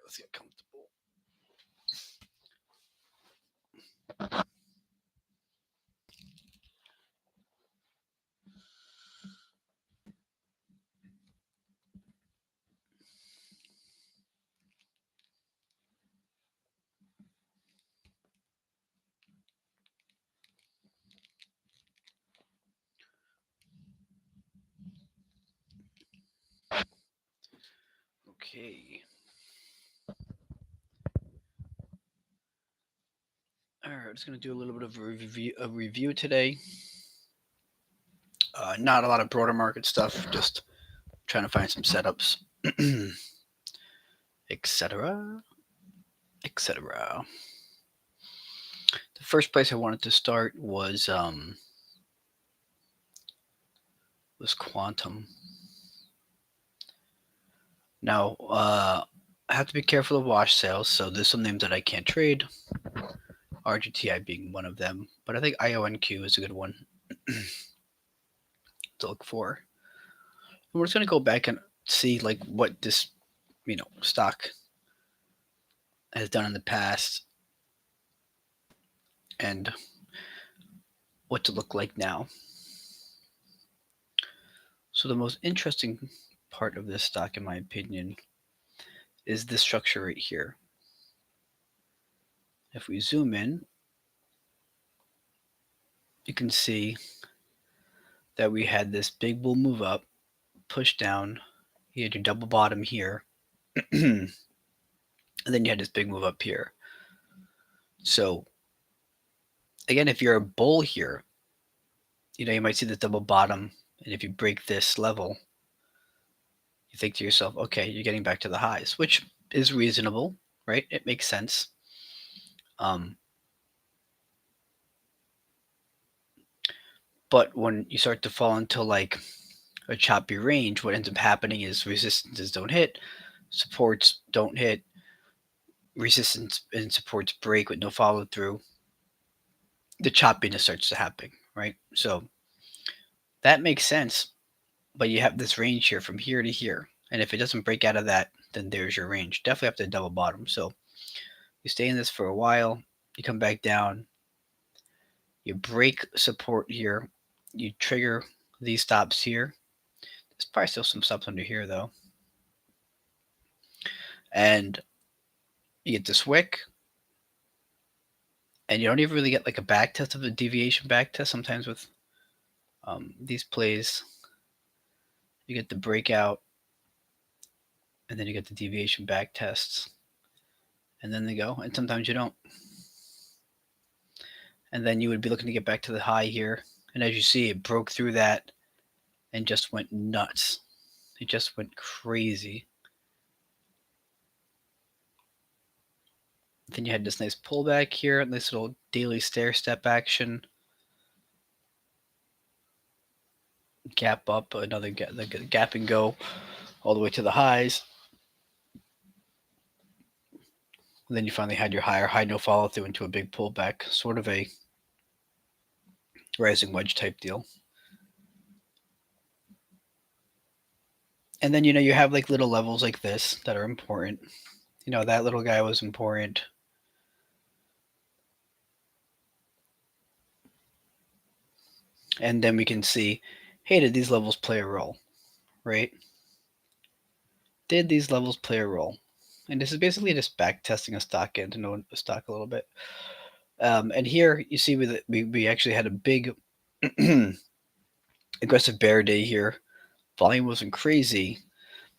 let's get comfortable. Okay. All right, just gonna do a little bit of a review today. Not a lot of broader market stuff. Just trying to find some setups, etc., etc. The first place I wanted to start was Quantum. Now, I have to be careful of wash sales, so there's some names that I can't trade, RGTI being one of them, but I think IONQ is a good one to look for. And we're just going to go back and see like what this, stock has done in the past and what to look like now. So the most interesting part of this stock, in my opinion, is this structure right here. If we zoom in, you can see that we had this big bull move up, push down. You had your double bottom here, and then you had this big move up here. So again, if you're a bull here, you might see the double bottom, and if you break this level, you think to yourself, okay, you're getting back to the highs, which is reasonable, right? It makes sense. But when you start to fall into like a choppy range, what ends up happening is resistances don't hit, supports don't hit, resistance and supports break with no follow through. The choppiness starts to happen, right? So that makes sense. But you have this range here from here to here. And if it doesn't break out of that, then there's your range. Definitely have to double bottom. So you stay in this for a while, you come back down, you break support here, you trigger these stops here. There's probably still some stops under here though. And you get this wick, and you don't even really get like a back test of a deviation back test. Sometimes with these plays, you get the breakout, and then you get the deviation back tests, and then they go. And sometimes you don't. And then you would be looking to get back to the high here. And as you see, it broke through that and just went nuts. It just went crazy. Then you had this nice pullback here, nice little daily stair step action. Gap up, another gap and go all the way to the highs. And then you finally had your higher high, no follow through into a big pullback, sort of a rising wedge type deal. And then you have like little levels like this that are important. That little guy was important. And then we can see, hey, did these levels play a role, right? Did these levels play a role? And this is basically just back testing a stock in to know the stock a little bit. And here you see we actually had a big aggressive bear day here. Volume wasn't crazy,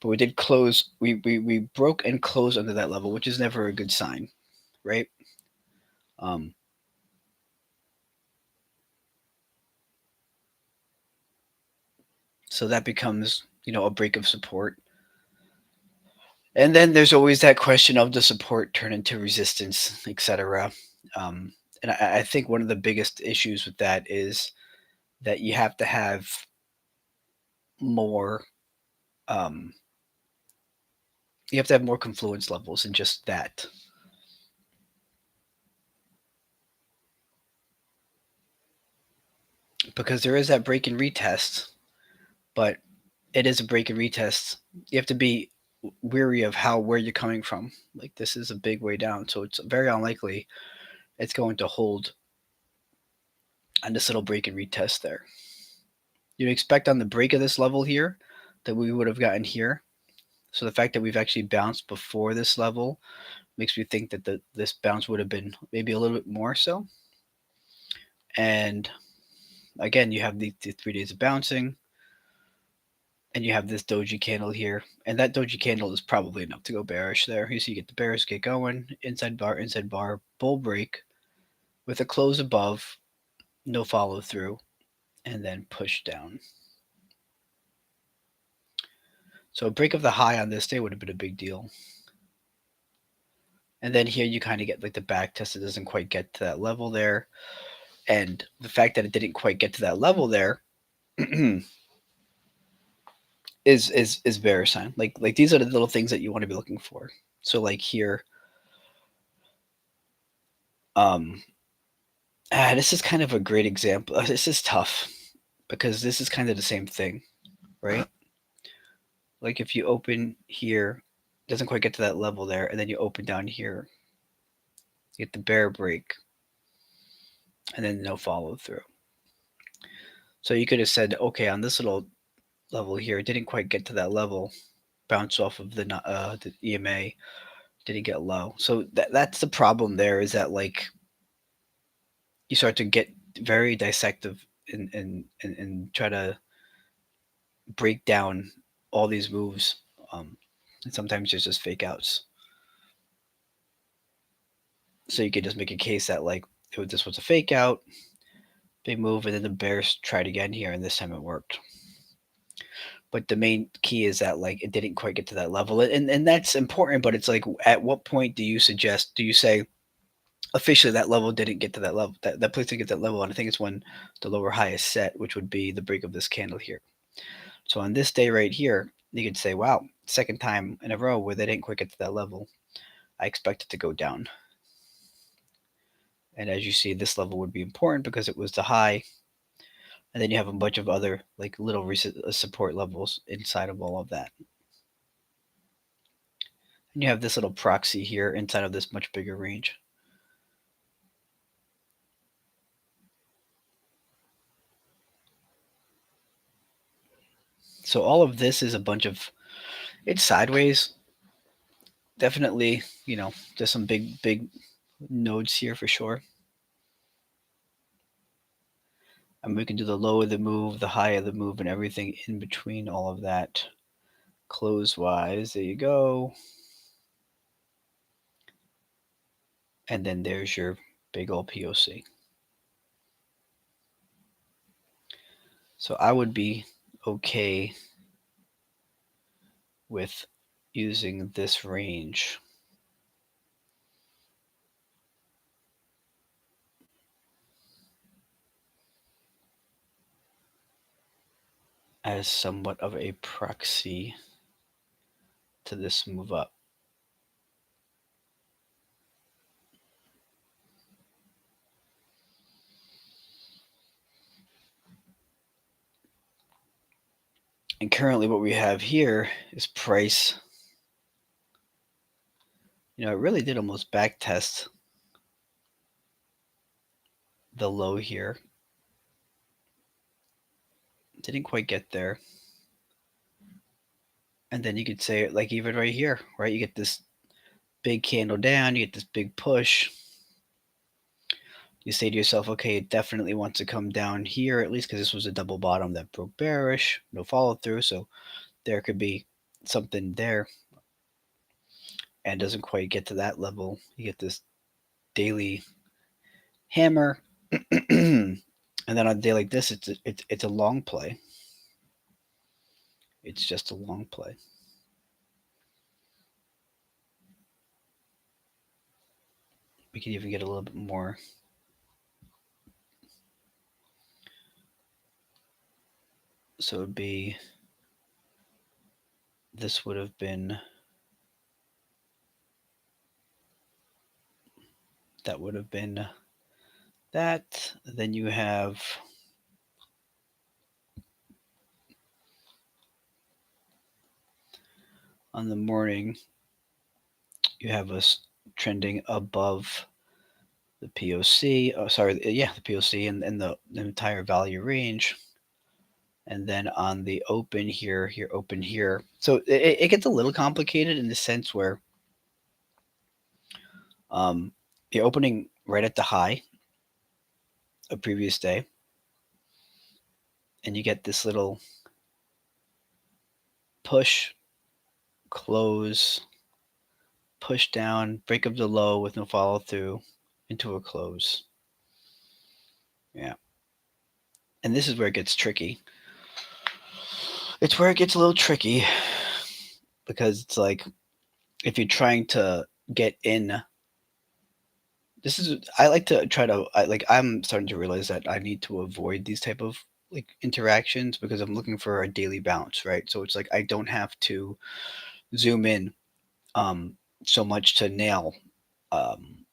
but we did close. We broke and closed under that level, which is never a good sign, right? Um, so that becomes a break of support. And then there's always that question of the support turn into resistance, etc. And I think one of the biggest issues with that is that you have to have more um, you have to have more confluence levels than just that. Because there is that break and retest, but it is a break and retest. You have to be weary of where you're coming from. Like this is a big way down, so it's very unlikely it's going to hold on this little break and retest there. You'd expect on the break of this level here that we would have gotten here. So the fact that we've actually bounced before this level makes me think that this bounce would have been maybe a little bit more so. And again, you have the 3 days of bouncing, and you have this doji candle here, and that doji candle is probably enough to go bearish there. You see, you get the bears get going, inside bar, bull break with a close above, no follow through, and then push down. So a break of the high on this day would have been a big deal. And then here you kind of get like the back test. It doesn't quite get to that level there. And the fact that it didn't quite get to that level there is bearish sign. Like these are the little things that you want to be looking for. So like here, this is kind of a great example. This is tough because this is kind of the same thing, right? Like if you open here, doesn't quite get to that level there, and then you open down here, you get the bear break, and then no follow through. So you could have said, okay, on this little level here, it didn't quite get to that level, bounce off of the EMA, didn't get low. So that's the problem there, is that like you start to get very dissective and try to break down all these moves. And sometimes there's just fake outs. So you could just make a case that like this was a fake out, big move, and then the bears tried again here, and this time it worked. But the main key is that like it didn't quite get to that level, and that's important. But it's like, at what point do you say officially that level didn't get to that level, that place didn't get that level? And I think it's when the lower high is set, which would be the break of this candle here. So on this day right here, you could say, wow, second time in a row where they didn't quite get to that level. I expect it to go down. And as you see, this level would be important because it was the high. And then you have a bunch of other like little support levels inside of all of that. And you have this little proxy here inside of this much bigger range. So all of this is a bunch of, it's sideways. Definitely, there's some big nodes here for sure. And we can do the low of the move, the high of the move, and everything in between all of that. Close wise, there you go. And then there's your big old POC. So I would be okay with using this range as somewhat of a proxy to this move up. And currently what we have here is price. It really did almost back test the low here. Didn't quite get there. And then you could say it like even right here, right? You get this big candle down, you get this big push. You say to yourself, okay, it definitely wants to come down here, at least because this was a double bottom that broke bearish, no follow through. So there could be something there, and doesn't quite get to that level. You get this daily hammer. And then on a day like this, it's a long play. It's just a long play. We can even get a little bit more. So it would be, this would have been, that would have been that. Then you have, On the morning, you have us trending above the POC. Oh, sorry, yeah, the POC and the entire value range. And then on the open here, open here. So it gets a little complicated in the sense where um, you're opening right at the high of previous day, and you get this little push, close, push down, break of the low with no follow through into a close. Yeah. And this is where it gets tricky. It's where it gets a little tricky because it's like if you're trying to get in, this is I like to try to I'm starting to realize that I need to avoid these type of like interactions because I'm looking for a daily bounce, right? So it's like I don't have to zoom in um so much to nail um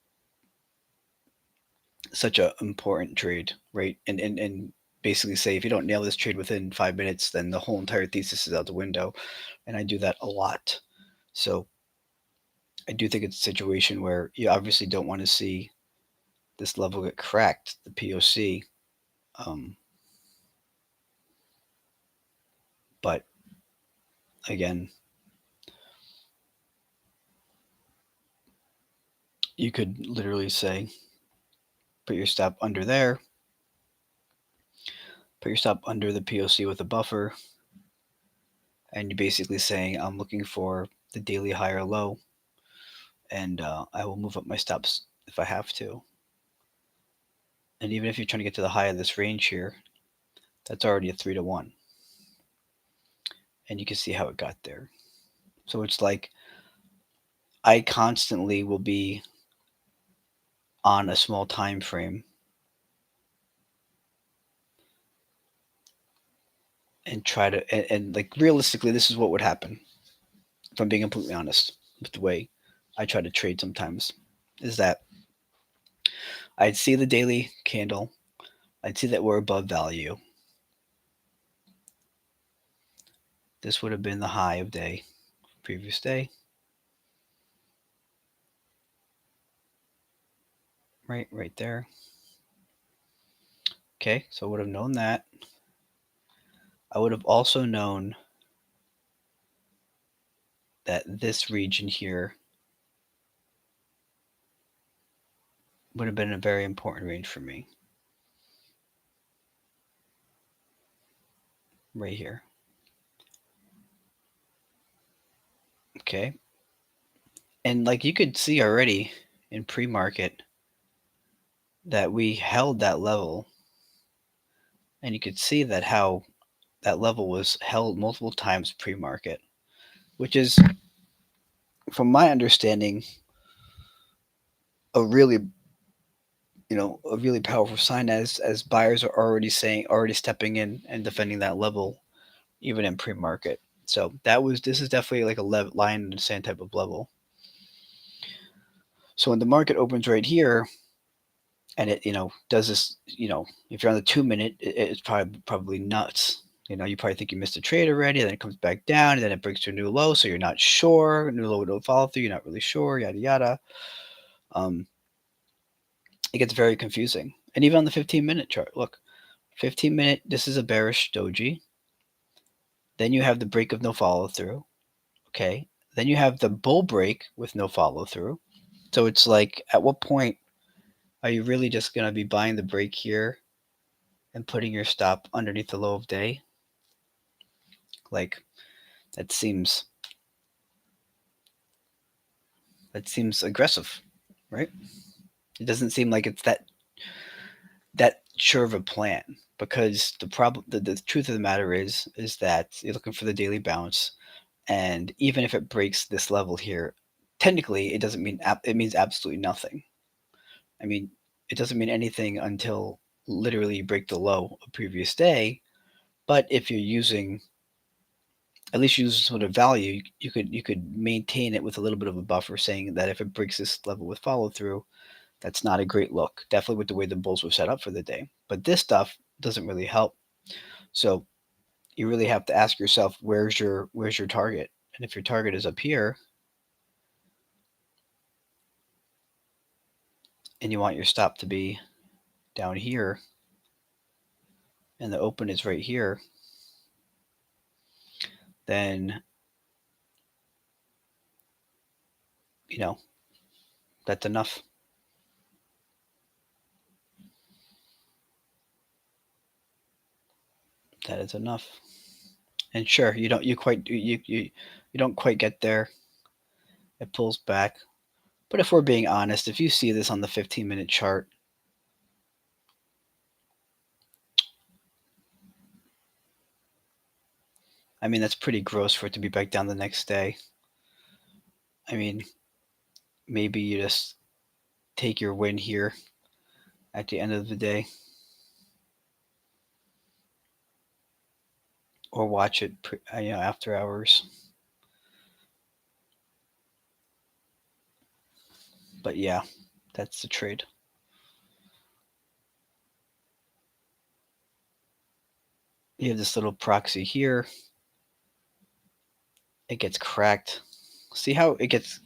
such a important trade, right? And basically say if you don't nail this trade within 5 minutes, then the whole entire thesis is out the window. And I do that a lot. So I do think it's a situation where you obviously don't want to see this level get cracked, the POC. Um, but again, you could literally say, put your stop under there, put your stop under the POC with a buffer, and you're basically saying, I'm looking for the daily high or low, and I will move up my stops if I have to. And even if you're trying to get to the high of this range here, that's already a 3-to-1. And you can see how it got there. So it's like I constantly will be on a small time frame and try to and like realistically this is what would happen if I'm being completely honest with the way I try to trade sometimes is that I'd see the daily candle, I'd see that we're above value. This would have been the high of day, previous day. Right there. Okay, so I would have known that. I would have also known that this region here would have been a very important range for me. Right here. Okay. And like you could see already in pre-market that we held that level, and you could see that how that level was held multiple times pre-market, which is from my understanding a really a really powerful sign as buyers are already stepping in and defending that level even in pre-market. So this is definitely like a line in the sand type of level. So when the market opens right here and it does this, if you're on the 2 minute, it's probably nuts. You probably think you missed a trade already, then it comes back down, and then it breaks to a new low, so you're not sure. New low don't follow through, you're not really sure, yada yada. It gets very confusing. And even on the 15-minute chart, look, 15-minute, this is a bearish doji. Then you have the break of no follow through. Okay. Then you have the bull break with no follow through. So it's like, at what point are you really just going to be buying the break here and putting your stop underneath the low of day? Like, that seems aggressive, right? It doesn't seem like it's that sure of a plan, because the truth of the matter is that you're looking for the daily bounce, and even if it breaks this level here, technically it doesn't mean it means absolutely nothing. I mean, it doesn't mean anything until literally you break the low of previous day. But if you're using at least use sort of value, you could maintain it with a little bit of a buffer, saying that if it breaks this level with follow through, that's not a great look. Definitely with the way the bulls were set up for the day. But this stuff doesn't really help. So you really have to ask yourself, where's your target? And if your target is up here and you want your stop to be down here and the open is right here, then, you know, that's enough. That is enough. And sure, you don't quite get there. It pulls back. But if we're being honest, if you see this on the 15-minute chart, I mean, that's pretty gross for it to be back down the next day. I mean, maybe you just take your win here at the end of the day or watch it after hours. But yeah, that's the trade. You have this little proxy here. It gets cracked. See how it gets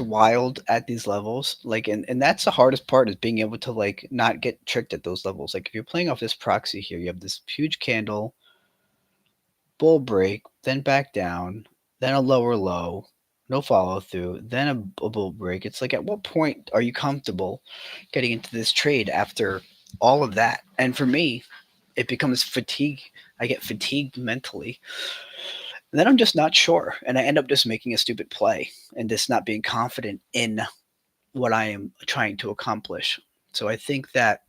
wild at these levels? Like, and that's the hardest part, is being able to like not get tricked at those levels. Like if you're playing off this proxy here, you have this huge candle, bull break, then back down, then a lower low, no follow through, then a bull break. It's like, at what point are you comfortable getting into this trade after all of that? And for me, it becomes fatigue. I get fatigued mentally. And then I'm just not sure. And I end up just making a stupid play and just not being confident in what I am trying to accomplish. So I think that,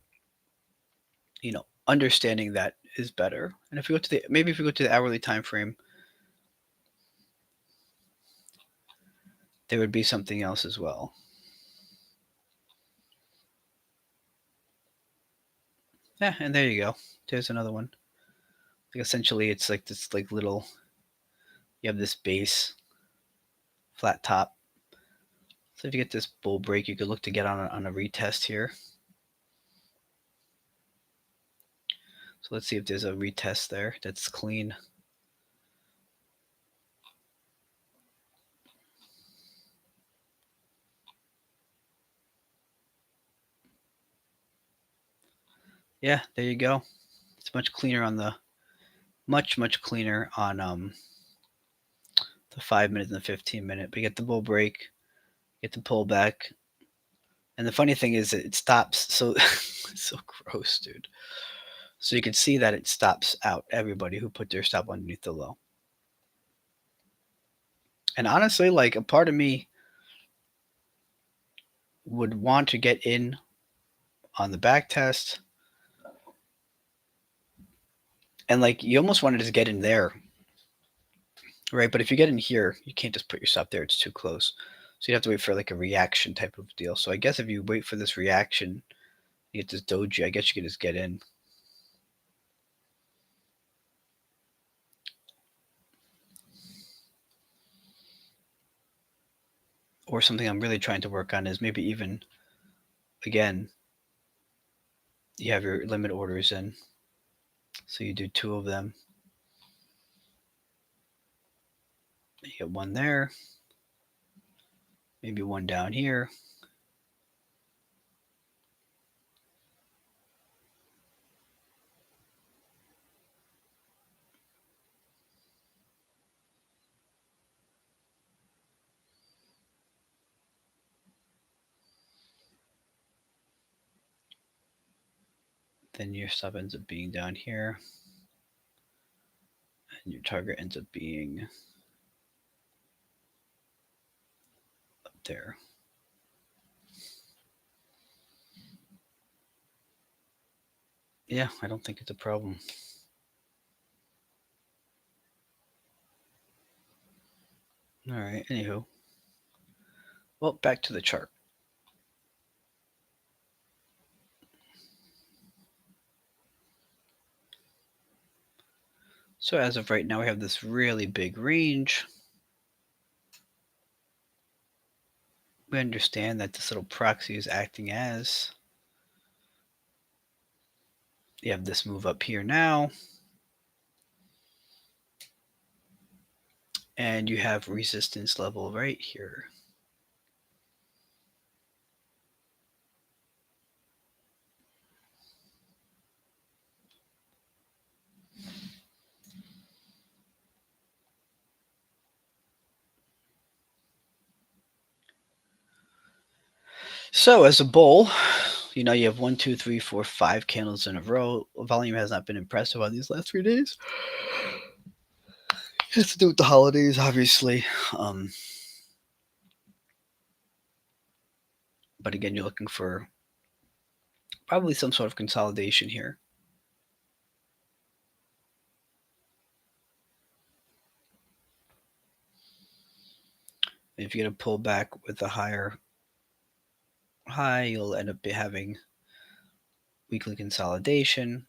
understanding that is better. And if we go to the hourly time frame, there would be something else as well. Yeah, and there you go. There's another one. Like essentially, it's like this like little. You have this base, flat top. So if you get this bull break, you could look to get on a retest here. So let's see if there's a retest there that's clean. Yeah, there you go. It's much cleaner on the much cleaner on the 5 minute and the 15 minute. But you get the bull break, get the pullback, and the funny thing is it stops. So it's so gross, dude. So you can see that it stops out everybody who put their stop underneath the low. And honestly, like, a part of me would want to get in on the back test, and like you almost wanted to get in there, right? But if you get in here, you can't just put your stop there; it's too close. So you have to wait for like a reaction type of deal. So I guess if you wait for this reaction, you get this doji. I guess you can just get in. Or something I'm really trying to work on is maybe even, again, you have your limit orders in. So you do two of them. You get one there, maybe one down here. Then your stop ends up being down here. And your target ends up being up there. Yeah, I don't think it's a problem. All right, anywho. Well, back to the chart. So as of right now, we have this really big range. We understand that this little proxy is acting as. You have this move up here now. and you have resistance level right here. So as a bull, you have 1, 2, 3, 4, 5 candles in a row. Volume has not been impressive on these last 3 days. It has to do with the holidays, obviously. Um, but again, you're looking for probably some sort of consolidation here. If you get a pullback with a higher high, you'll end up having weekly consolidation.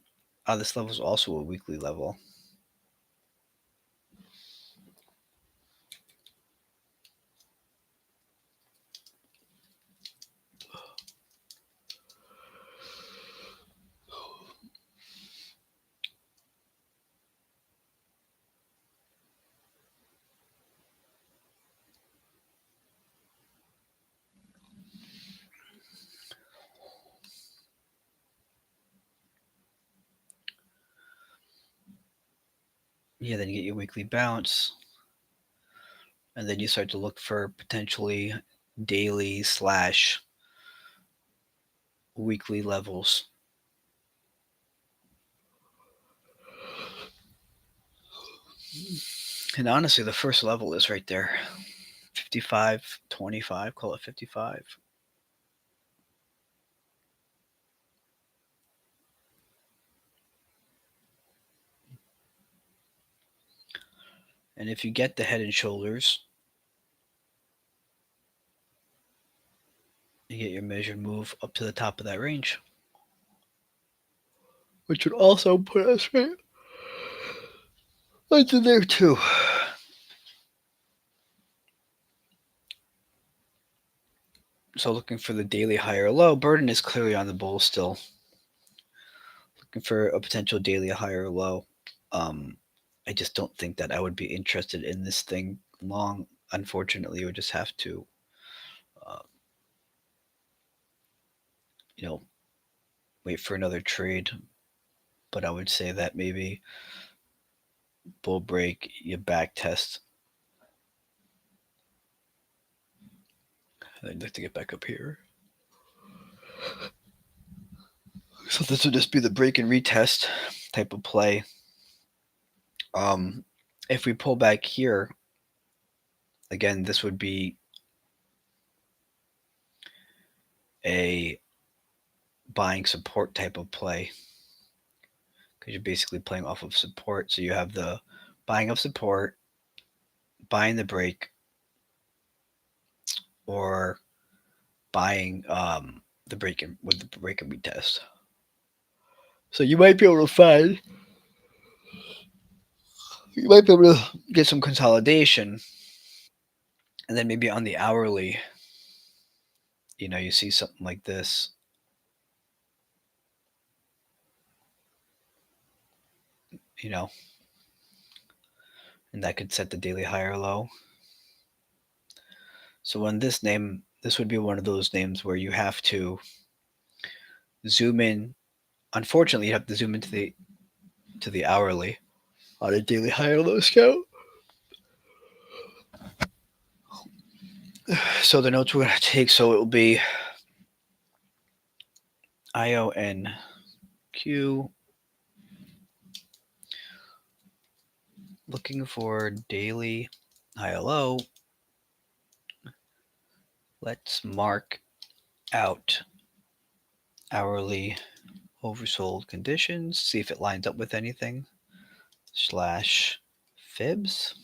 This level is also a weekly level. Yeah, then you get your weekly bounce, and then you start to look for potentially daily slash weekly levels. And honestly, the first level is right there. 55.25, call it 55. And if you get the head and shoulders, you get your measured move up to the top of that range, which would also put us right into there too. So looking for the daily high or low. Burden is clearly on the bull still. Looking for a potential daily high or low. I just don't think that I would be interested in this thing long. Unfortunately, you would just have to, uh, you know, wait for another trade. But I would say that maybe bull break, you back test. I'd like to get back up here. So this would just be the break and retest type of play. Um, if we pull back here, again, this would be a buying support type of play because you're basically playing off of support. So you have the buying of support, buying the break, or buying the break and with the break and retest. So you might be able to get some consolidation, and then maybe on the hourly, you see something like this. You know, and that could set the daily high or low. So on this would be one of those names where you have to zoom in. Unfortunately, you have to zoom into the hourly on a daily high or low scale. So the notes we're going to take, so it will be IONQ, looking for daily high or low. Let's mark out hourly oversold conditions, see if it lines up with anything, slash fibs.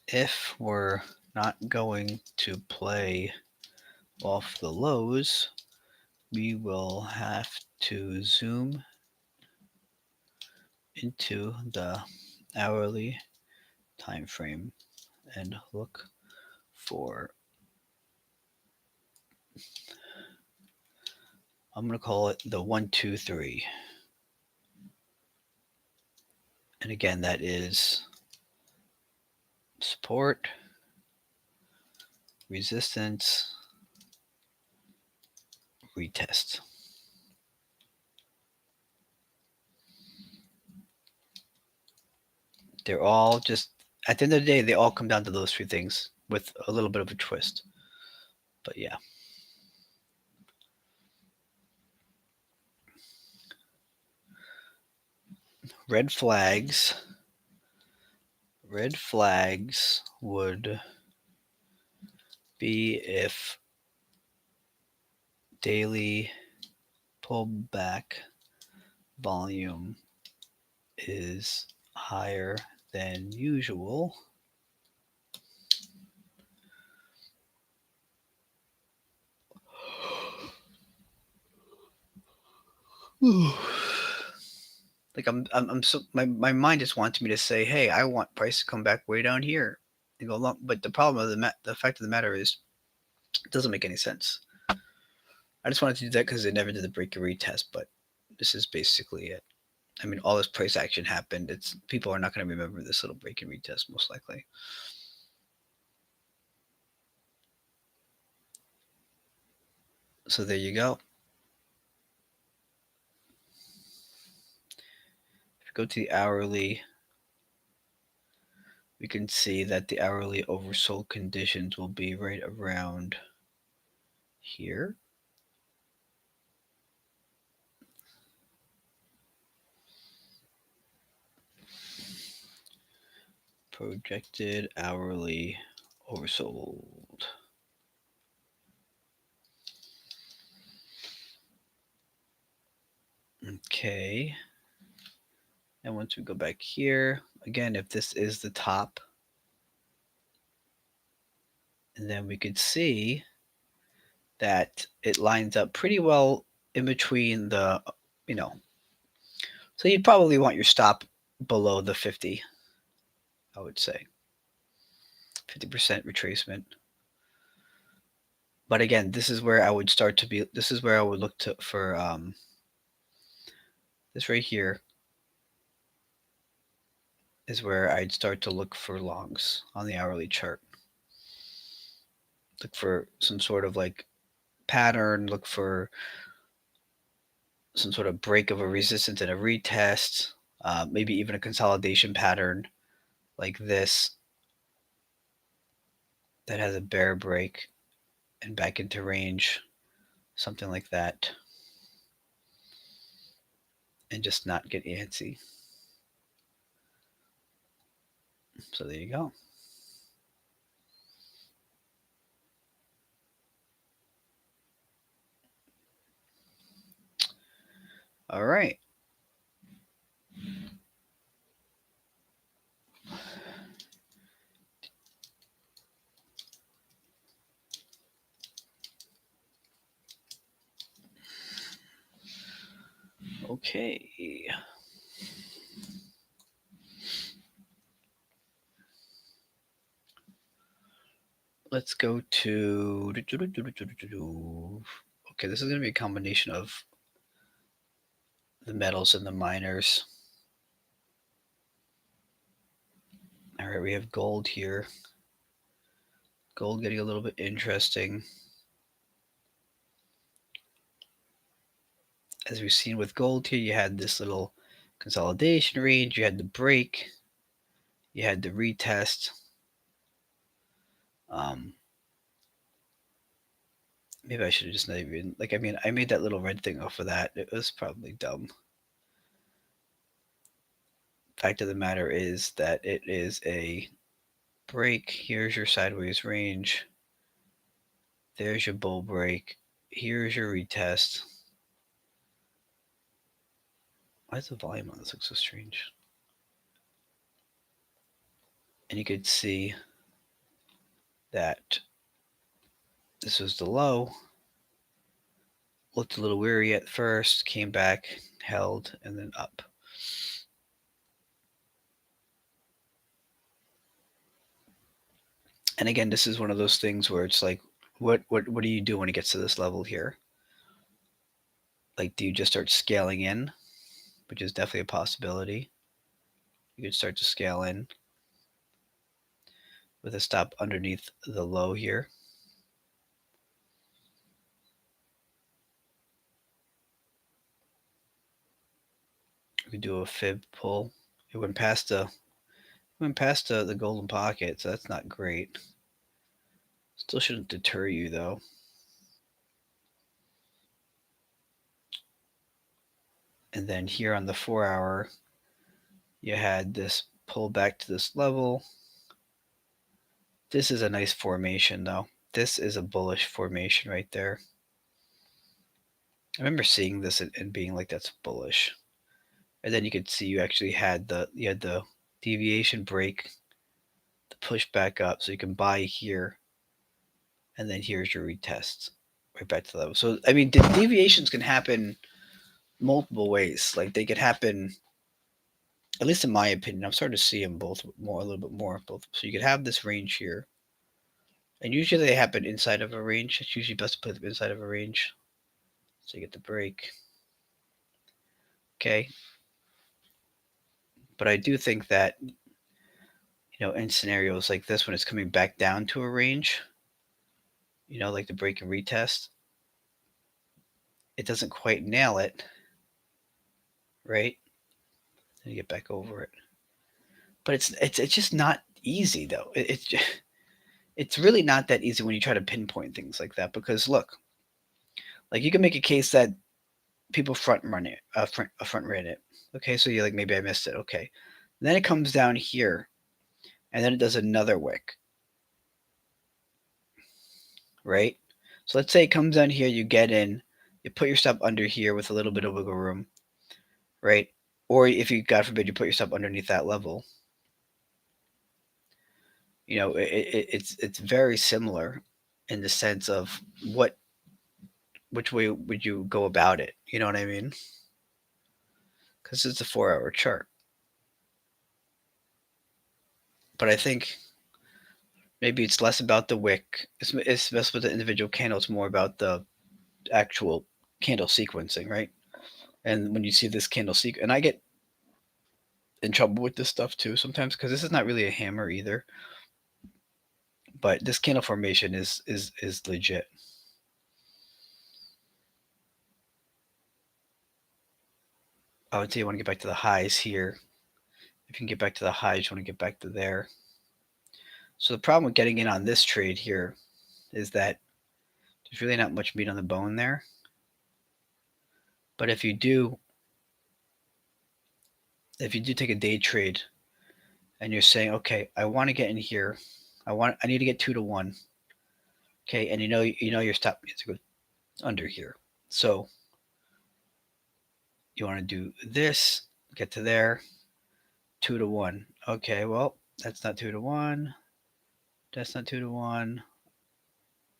If we're not going to play off the lows, we will have to zoom into the hourly time frame and look for, I'm going to call it the 1, 2, 3. And again, that is support, resistance, retest. They're all just, at the end of the day, they all come down to those three things with a little bit of a twist. But yeah. Red flags. Red flags would be if daily pullback volume is higher than usual. Like I'm so my mind just wants me to say, hey, I want price to come back way down here and go along. But the problem of the fact of the matter is, it doesn't make any sense. I just wanted to do that because they never did the break and retest, but this is basically it. I mean, all this price action happened. It's people are not going to remember this little break and retest most likely. So there you go. If you go to the hourly, we can see that the hourly oversold conditions will be right around here. Projected hourly oversold. Okay. And once we go back here, again, if this is the top, and then we could see that it lines up pretty well in between the, you know, so you'd probably want your stop below the 50, I would say. 50% retracement. But again, this is where I would start to be, this is where I would look to for this right here is where I'd start to look for longs on the hourly chart. Look for some sort of like pattern, look for some sort of break of a resistance and a retest, maybe even a consolidation pattern like this that has a bear break and back into range, something like that, and just not get antsy. So there you go. All right. Okay. Let's go to. Okay, this is going to be a combination of the metals and the miners. All right, we have gold here. Gold getting a little bit interesting. As we've seen with gold here, you had this little consolidation range, you had the break, you had the retest. Maybe I should have just not even, like, I mean, I made that little red thing off of that. It was probably dumb. Fact of the matter is that it is a break. Here's your sideways range. There's your bull break. Here's your retest. Why does the volume on this look so strange? And you could see that this was the low. Looked a little weary at first, came back, held, and then up. And again, this is one of those things where it's like, what do you do when it gets to this level here? Like, do you just start scaling in, which is definitely a possibility? you could start to scale in with a stop underneath the low here. We could do a fib pull. It went past the golden pocket, so that's not great. Still shouldn't deter you though. And then here on the 4-hour, you had this pull back to this level. This is a nice formation though. This is a bullish formation right there. I remember seeing this and being like, that's bullish. And then you could see you actually had the deviation break, the push back up, so you can buy here, and then here's your retest right back to the level. So I mean, the deviations can happen multiple ways. Like they could happen, at least in my opinion. I'm starting to see them both more, a little bit more both. So you could have this range here, and usually they happen inside of a range. It's usually best to put them inside of a range, so you get the break. Okay, but I do think that in scenarios like this when it's coming back down to a range, like the break and retest, it doesn't quite nail it, right? Then you get back over it. But it's just not easy though. It's really not that easy when you try to pinpoint things like that because look, like you can make a case that people front ran it. Okay, so you're like maybe I missed it. Okay, and then it comes down here, and then it does another wick, right? So let's say it comes down here, you get in, you put your stop under here with a little bit of wiggle room, right? Or if you, God forbid, you put your stop underneath that level, it's very similar in the sense of which way would you go about it? You know what I mean? Because it's a 4-hour chart. But I think maybe it's less about the wick. It's less about the individual candle. It's more about the actual candle sequencing, right? And when you see this candle sequence, and I get in trouble with this stuff too sometimes because this is not really a hammer either. But this candle formation is legit. I would say you want to get back to the highs here. If you can get back to the highs, you want to get back to there. So the problem with getting in on this trade here is that there's really not much meat on the bone there. But if you do take a day trade and you're saying, okay, I want to get in here, I need to get 2 to 1. Okay, and you know your stop needs to go under here. So you want to do this, get to there, 2 to 1. Okay, well, that's not 2 to 1. That's not 2 to 1.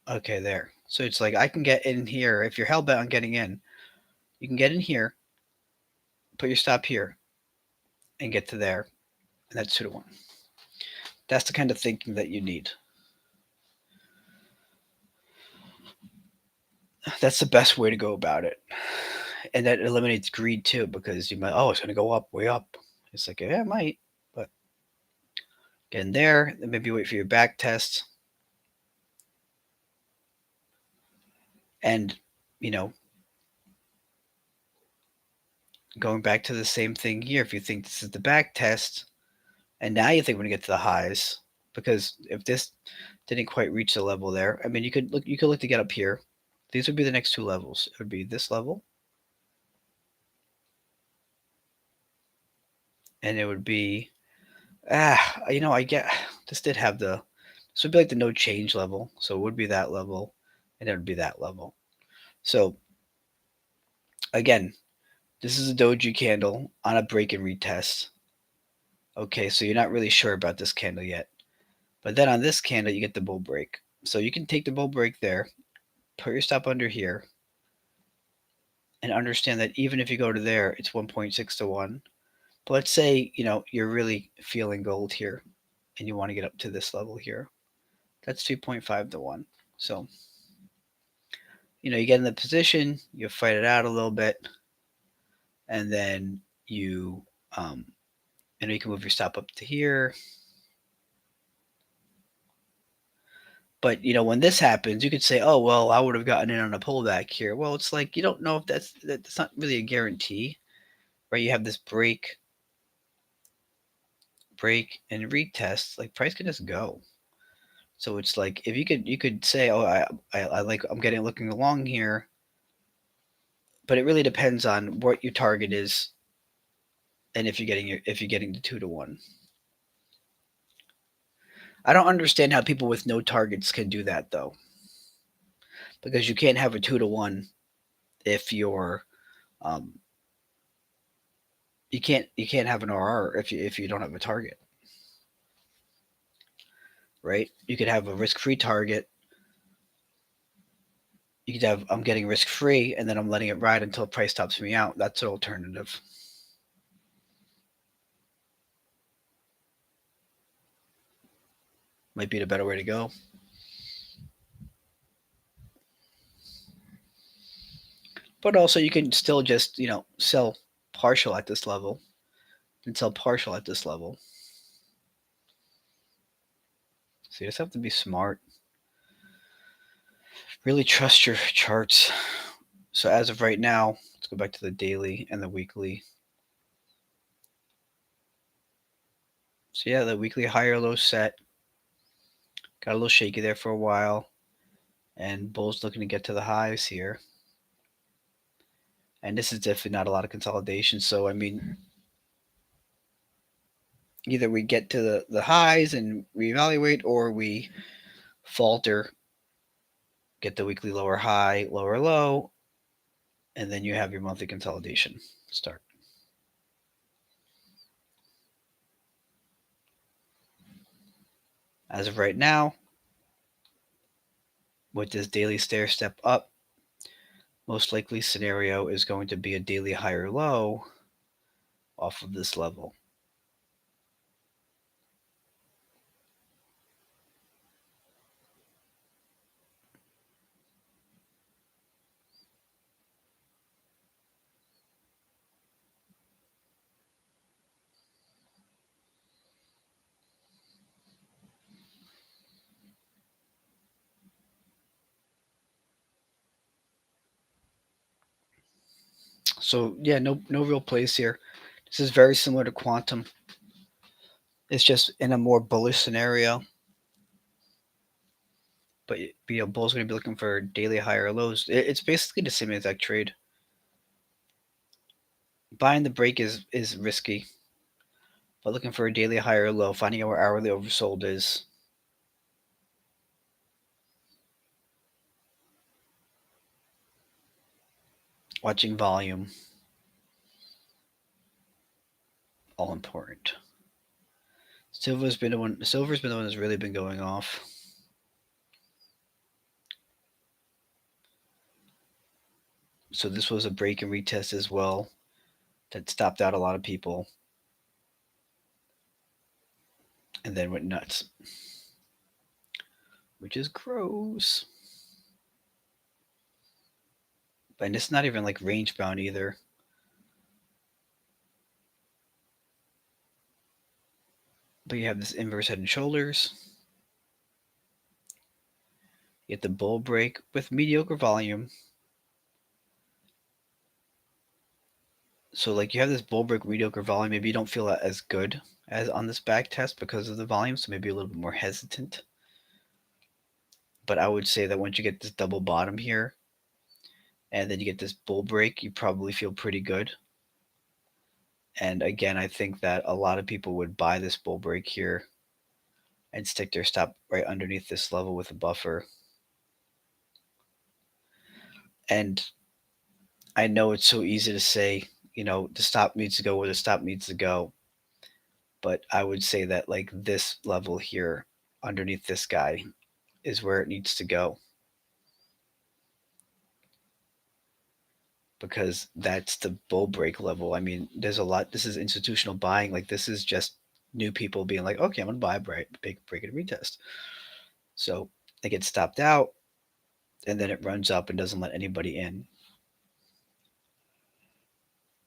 Okay, there. So it's like I can get in here. If you're hell bent on getting in, you can get in here, put your stop here, and get to there. And that's 2 to 1. That's the kind of thinking that you need. That's the best way to go about it. And that eliminates greed too, because you might, it's going to go up, way up. It's like, yeah, it might, but get in there, then maybe wait for your back test. And, going back to the same thing here, if you think this is the back test, and now you think we're going to get to the highs, because if this didn't quite reach the level there, I mean, you could look to get up here. These would be the next 2 levels. It would be this level, and it would be, I get, this did have this would be like the no change level. So it would be that level, and it would be that level. So again, this is a doji candle on a break and retest. Okay, so you're not really sure about this candle yet. But then on this candle, you get the bull break. So you can take the bull break there, put your stop under here, and understand that even if you go to there, it's 1.6 to 1. But let's say, you're really feeling gold here and you want to get up to this level here. That's 2.5 to 1. So, you get in the position, you fight it out a little bit, and then you and you can move your stop up to here. But when this happens, you could say, "Oh well, I would have gotten in on a pullback here." Well, it's like you don't know if that's not really a guarantee, right? You have this break, and retest. Like price can just go. So it's like if you could say, "Oh, I like I'm getting looking along here," but it really depends on what your target is and if you're getting the 2 to 1. I don't understand how people with no targets can do that though, because you can't have a 2 to 1 if you're um, you can't have an RR if you don't have a target, right? You could have a risk-free target. You could have I'm getting risk-free and then I'm letting it ride until price stops me out. That's an alternative. Might be the better way to go. But also you can still just sell partial at this level and sell partial at this level. So you just have to be smart. Really trust your charts. So as of right now, let's go back to the daily and the weekly. So yeah, the weekly higher low set. Got a little shaky there for a while. And bulls looking to get to the highs here. And this is definitely not a lot of consolidation. So I mean, either we get to the highs and reevaluate, or we falter, get the weekly lower high, lower low, and then you have your monthly consolidation start. As of right now, with this daily stair step up, most likely scenario is going to be a daily higher low off of this level. So yeah, no real place here. This is very similar to quantum. It's just in a more bullish scenario. But bull's going to be looking for daily higher lows. It's basically the same exact trade. Buying the break is risky, but looking for a daily higher low, finding out where hourly oversold is. Watching volume, all important. Silver's been the one. Silver's been the one that's really been going off. So this was a break and retest as well that stopped out a lot of people and then went nuts, which is gross. And it's not even like range bound either. But you have this inverse head and shoulders. You get the bull break with mediocre volume. So like you have this bull break mediocre volume. Maybe you don't feel as good as on this back test because of the volume. So maybe a little bit more hesitant. But I would say that once you get this double bottom here, and then you get this bull break, you probably feel pretty good. And again, I think that a lot of people would buy this bull break here and stick their stop right underneath this level with a buffer. And I know it's so easy to say, the stop needs to go where the stop needs to go. But I would say that like this level here underneath this guy is where it needs to go. Because that's the bull break level. I mean, there's a lot. This is institutional buying. Like this is just new people being like, okay, I'm gonna buy a break and retest. So they get stopped out, and then it runs up and doesn't let anybody in.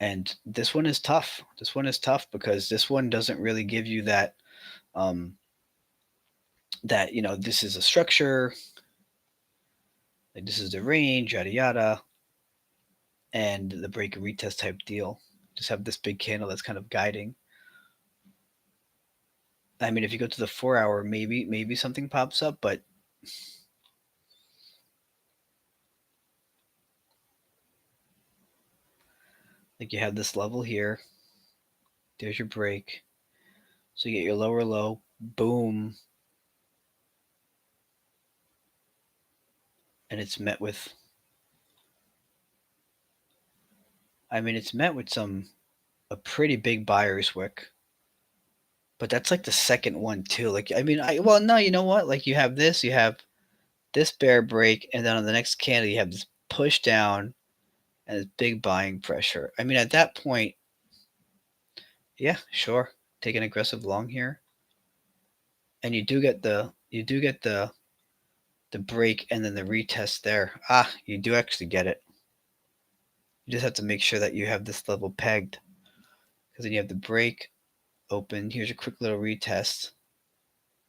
And this one is tough. This one is tough because this one doesn't really give you that um, that this is a structure, like this is the range, yada yada, and the break and retest type deal. Just have this big candle that's kind of guiding. I mean, if you go to the 4 hour, maybe something pops up, but like you have this level here. There's your break. So you get your lower low, boom, and it's met with. I mean, it's met with a pretty big buyer's wick, but that's like the second one too. Like, I mean, well, no, you know what? Like, you have this bear break, and then on the next candle, you have this push down and this big buying pressure. I mean, at that point, yeah, sure, take an aggressive long here, and you do get the break and then the retest there. You do actually get it. You just have to make sure that you have this level pegged, because then you have the break open. Here's a quick little retest.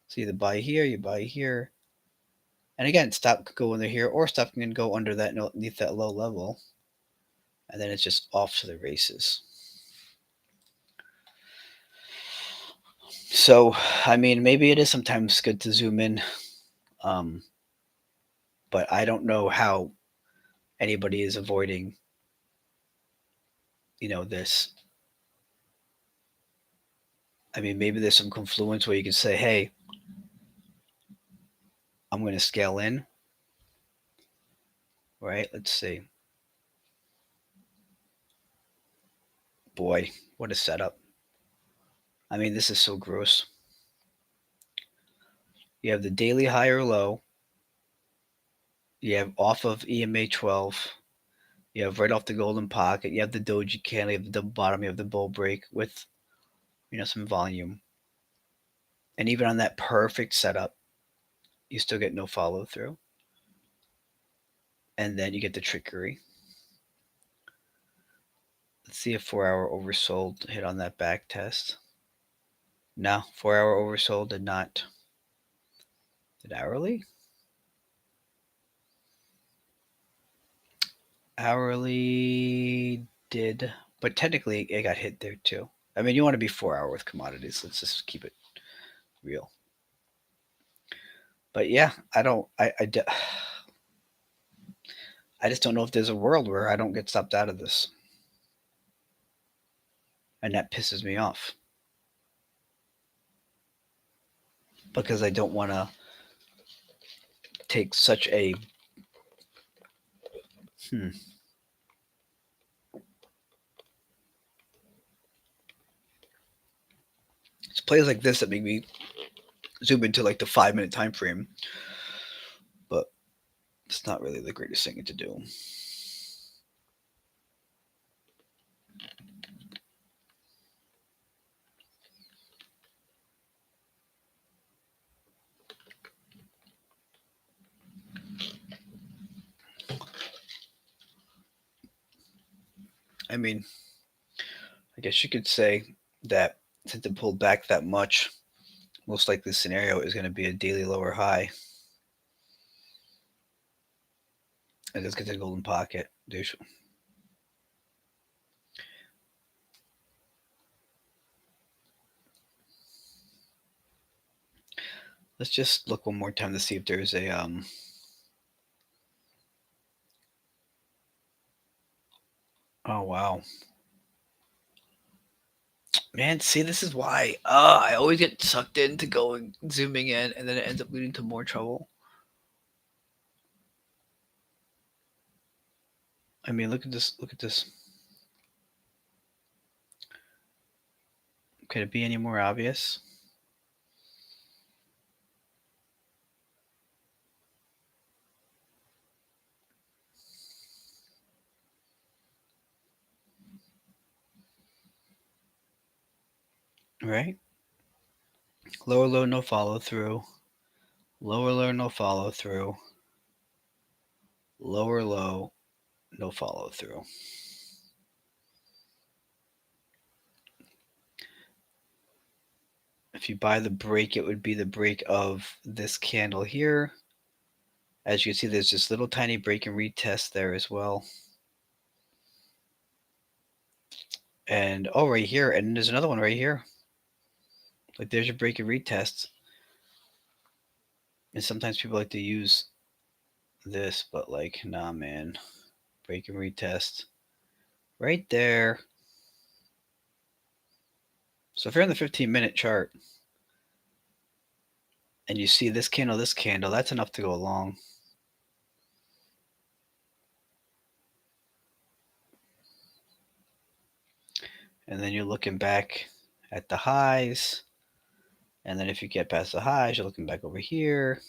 So either buy here, you buy here, and again, stop could go under here, or stop can go under that underneath that low level, and then it's just off to the races. So, I mean, maybe it is sometimes good to zoom in, um, but I don't know how anybody is avoiding, this. I mean, maybe there's some confluence where you can say, "Hey, I'm going to scale in." Right? Let's see. Boy, what a setup! I mean, this is so gross. You have the daily high or low. You have off of EMA 12. You have right off the golden pocket. You have the doji candle. You have the double bottom. You have the bull break with some volume. And even on that perfect setup, you still get no follow through. And then you get the trickery. Let's see if 4 hour oversold hit on that back test. No, 4 hour oversold did not. Did hourly? Hourly did, but technically it got hit there too. I mean, you want to be 4 hour with commodities. Let's just keep it real. But yeah, I don't. I just don't know if there's a world where I don't get stopped out of this, and that pisses me off because I don't want to take such a It's plays like this that make me zoom into like the 5 minute time frame, but it's not really the greatest thing to do. I mean, I guess you could say that since it pulled back that much, most likely scenario is going to be a daily lower high. And let's get the golden pocket. Let's just look one more time to see if there's a Oh wow, man! See, this is why I always get sucked into going zooming in, and then it ends up leading to more trouble. I mean, look at this. Look at this. Could it be any more obvious? Right? Lower low, no follow through. Lower low, no follow through. Lower low, no follow through. If you buy the break, it would be the break of this candle here. As you can see, there's this little tiny break and retest there as well. And oh, right here, and there's another one right here. Like there's your break and retest. And sometimes people like to use this, but like, nah, man. Break and retest. Right there. So if you're on the 15-minute chart and you see this candle, that's enough to go along. And then you're looking back at the highs. And then if you get past the highs, you're looking back over here,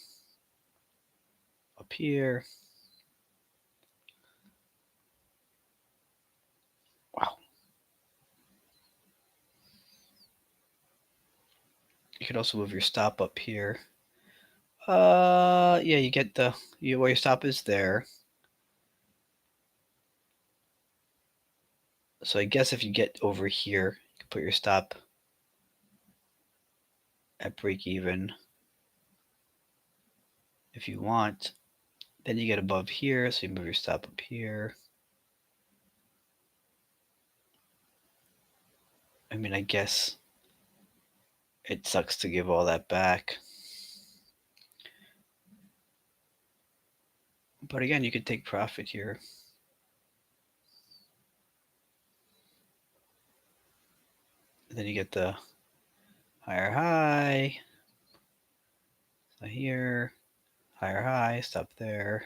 up here. Wow. You could also move your stop up here. Yeah, you get where your stop is there. So I guess if you get over here, you can put your stop at break even if you want. Then you get above here, so you move your stop up here. I mean, I guess it sucks to give all that back. But again, you could take profit here. And then you get the higher high. So here, higher high, stop there.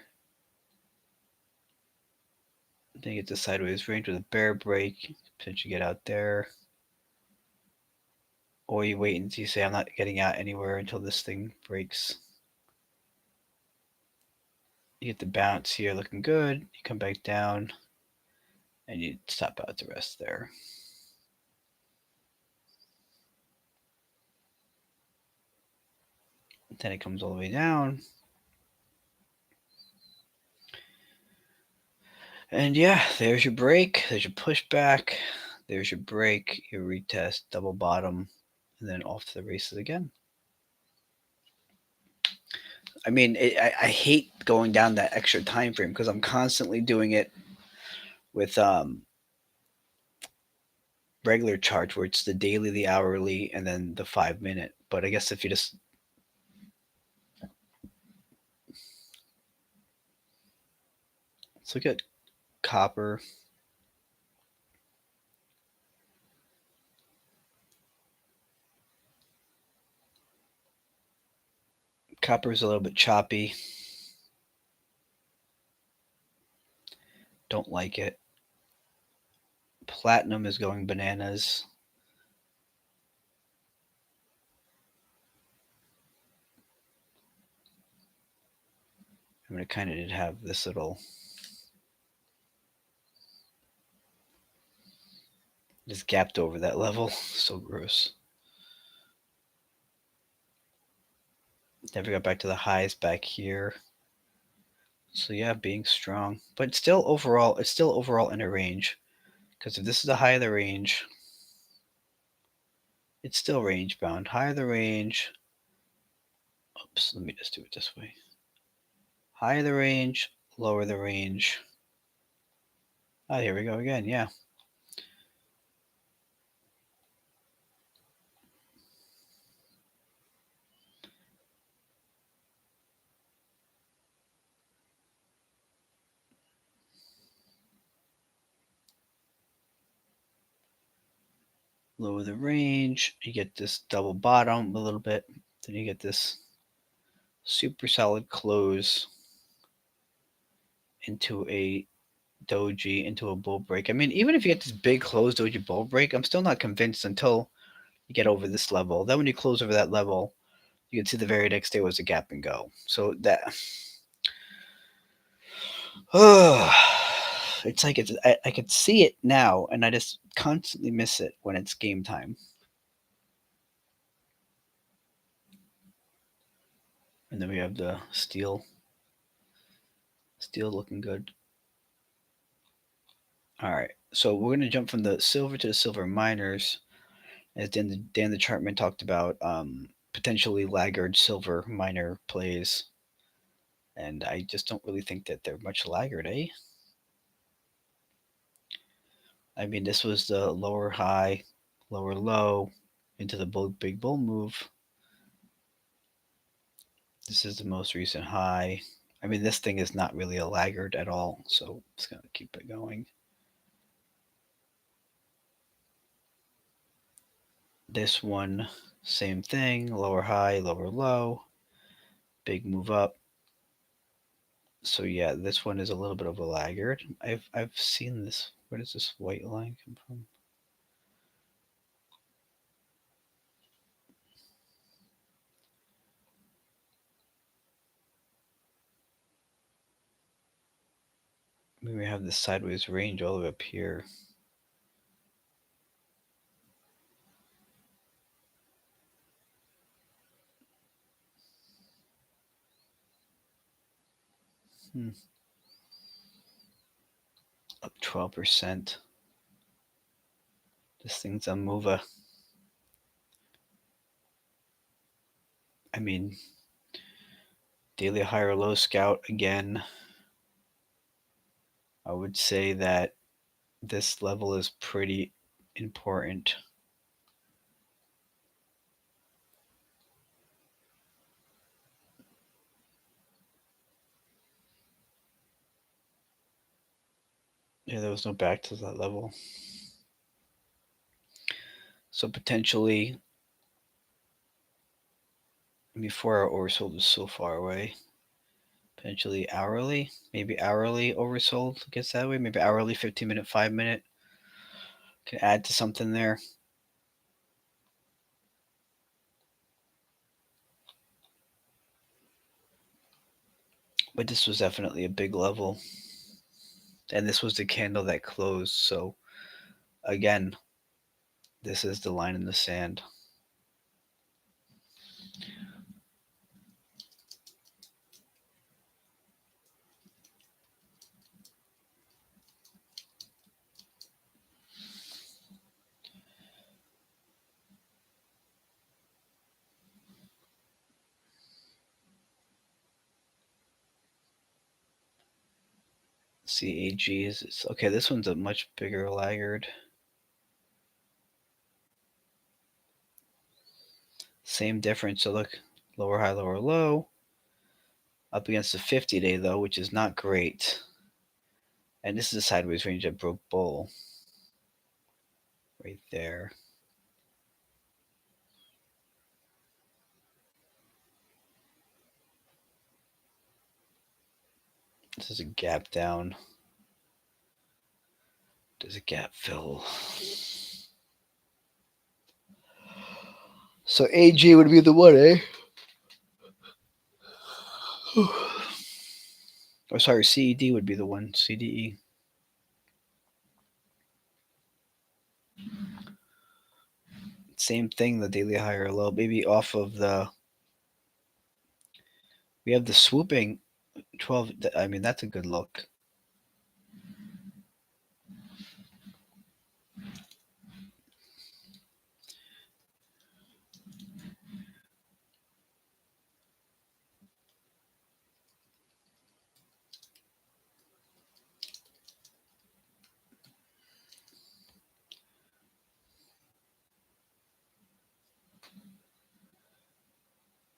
Then you get the sideways range with a bear break. Potentially get out there. Or you wait until you say, I'm not getting out anywhere until this thing breaks. You get the bounce here looking good. You come back down and you stop out the rest there. Then it comes all the way down. And yeah, there's your break. There's your pushback. There's your break, your retest, double bottom, and then off to the races again. I mean, I hate going down that extra time frame because I'm constantly doing it with regular charts where it's the daily, the hourly, and then the 5 minute. But I guess if you just let's look at copper. Copper is a little bit choppy. Don't like it. Platinum is going bananas. I mean, it kind of did have this little just gapped over that level. So gross. Never got back to the highs back here. So yeah, being strong, but it's still overall in a range. Because if this is the high of the range, it's still range bound. High of the range. Oops, let me just do it this way. High of the range, lower the range. Oh, here we go again. Yeah. Lower the range. You get this double bottom a little bit. Then you get this super solid close into a doji, into a bull break. I mean, even if you get this big close doji bull break, I'm still not convinced until you get over this level. Then when you close over that level, you can see the very next day was a gap and go. So that it's like I could see it now, and I just constantly miss it when it's game time. And then we have the steel looking good. All right, so we're going to jump from the silver to the silver miners. as Dan the Chartman talked about, potentially laggard silver miner plays, and I just don't really think that they're much laggard, eh? I mean, this was the lower high, lower low, into the big bull move. This is the most recent high. I mean, this thing is not really a laggard at all, so I'm just gonna keep it going. This one, same thing, lower high, lower low, big move up. So yeah, this one is a little bit of a laggard. I've seen this. Where does this white line come from? We have the sideways range all the way up here. Up 12%. This thing's a mover. I mean, daily high or low scout again. I would say that this level is pretty important. Yeah, there was no back to that level. So potentially, before our oversold is so far away. Potentially hourly, maybe hourly oversold gets that way. Maybe hourly 15-minute, 5-minute can add to something there. But this was definitely a big level. And this was the candle that closed. So again, this is the line in the sand. CAG is okay. This one's a much bigger laggard. Same difference. So look, lower high, lower low. Up against the 50-day though, which is not great. And this is a sideways range that broke bull. Right there. This is a gap down. Does a gap fill? So AG would be the one, eh? Oh, sorry, CED would be the one. CDE. Same thing, the daily high or low. Maybe off of the. We have the swooping 12. I mean, that's a good look.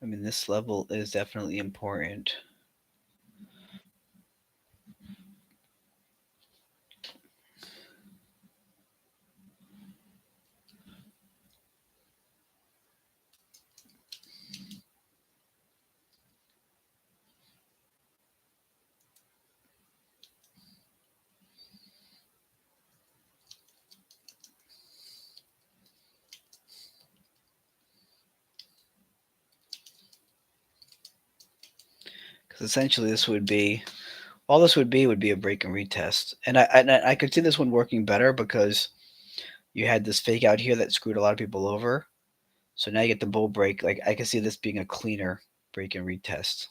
I mean, this level is definitely important. Because essentially, this would be all this would be a break and retest, and I could see this one working better because you had this fake out here that screwed a lot of people over. So now you get the bull break. Like I can see this being a cleaner break and retest.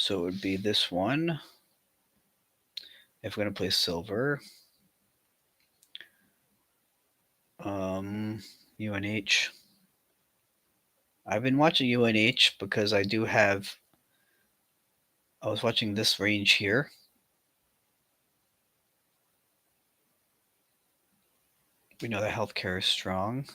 So it would be this one. If we're going to play silver, UNH. I've been watching UNH because I was watching this range here. We know that healthcare is strong.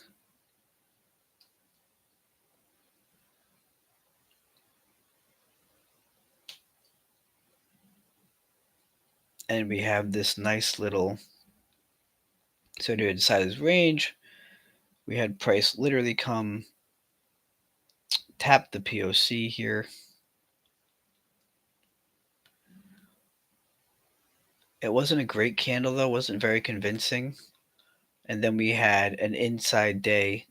And we have this nice little, so to decide his range, we had price literally come tap the POC here. It wasn't a great candle though, wasn't very convincing. And then we had an inside day,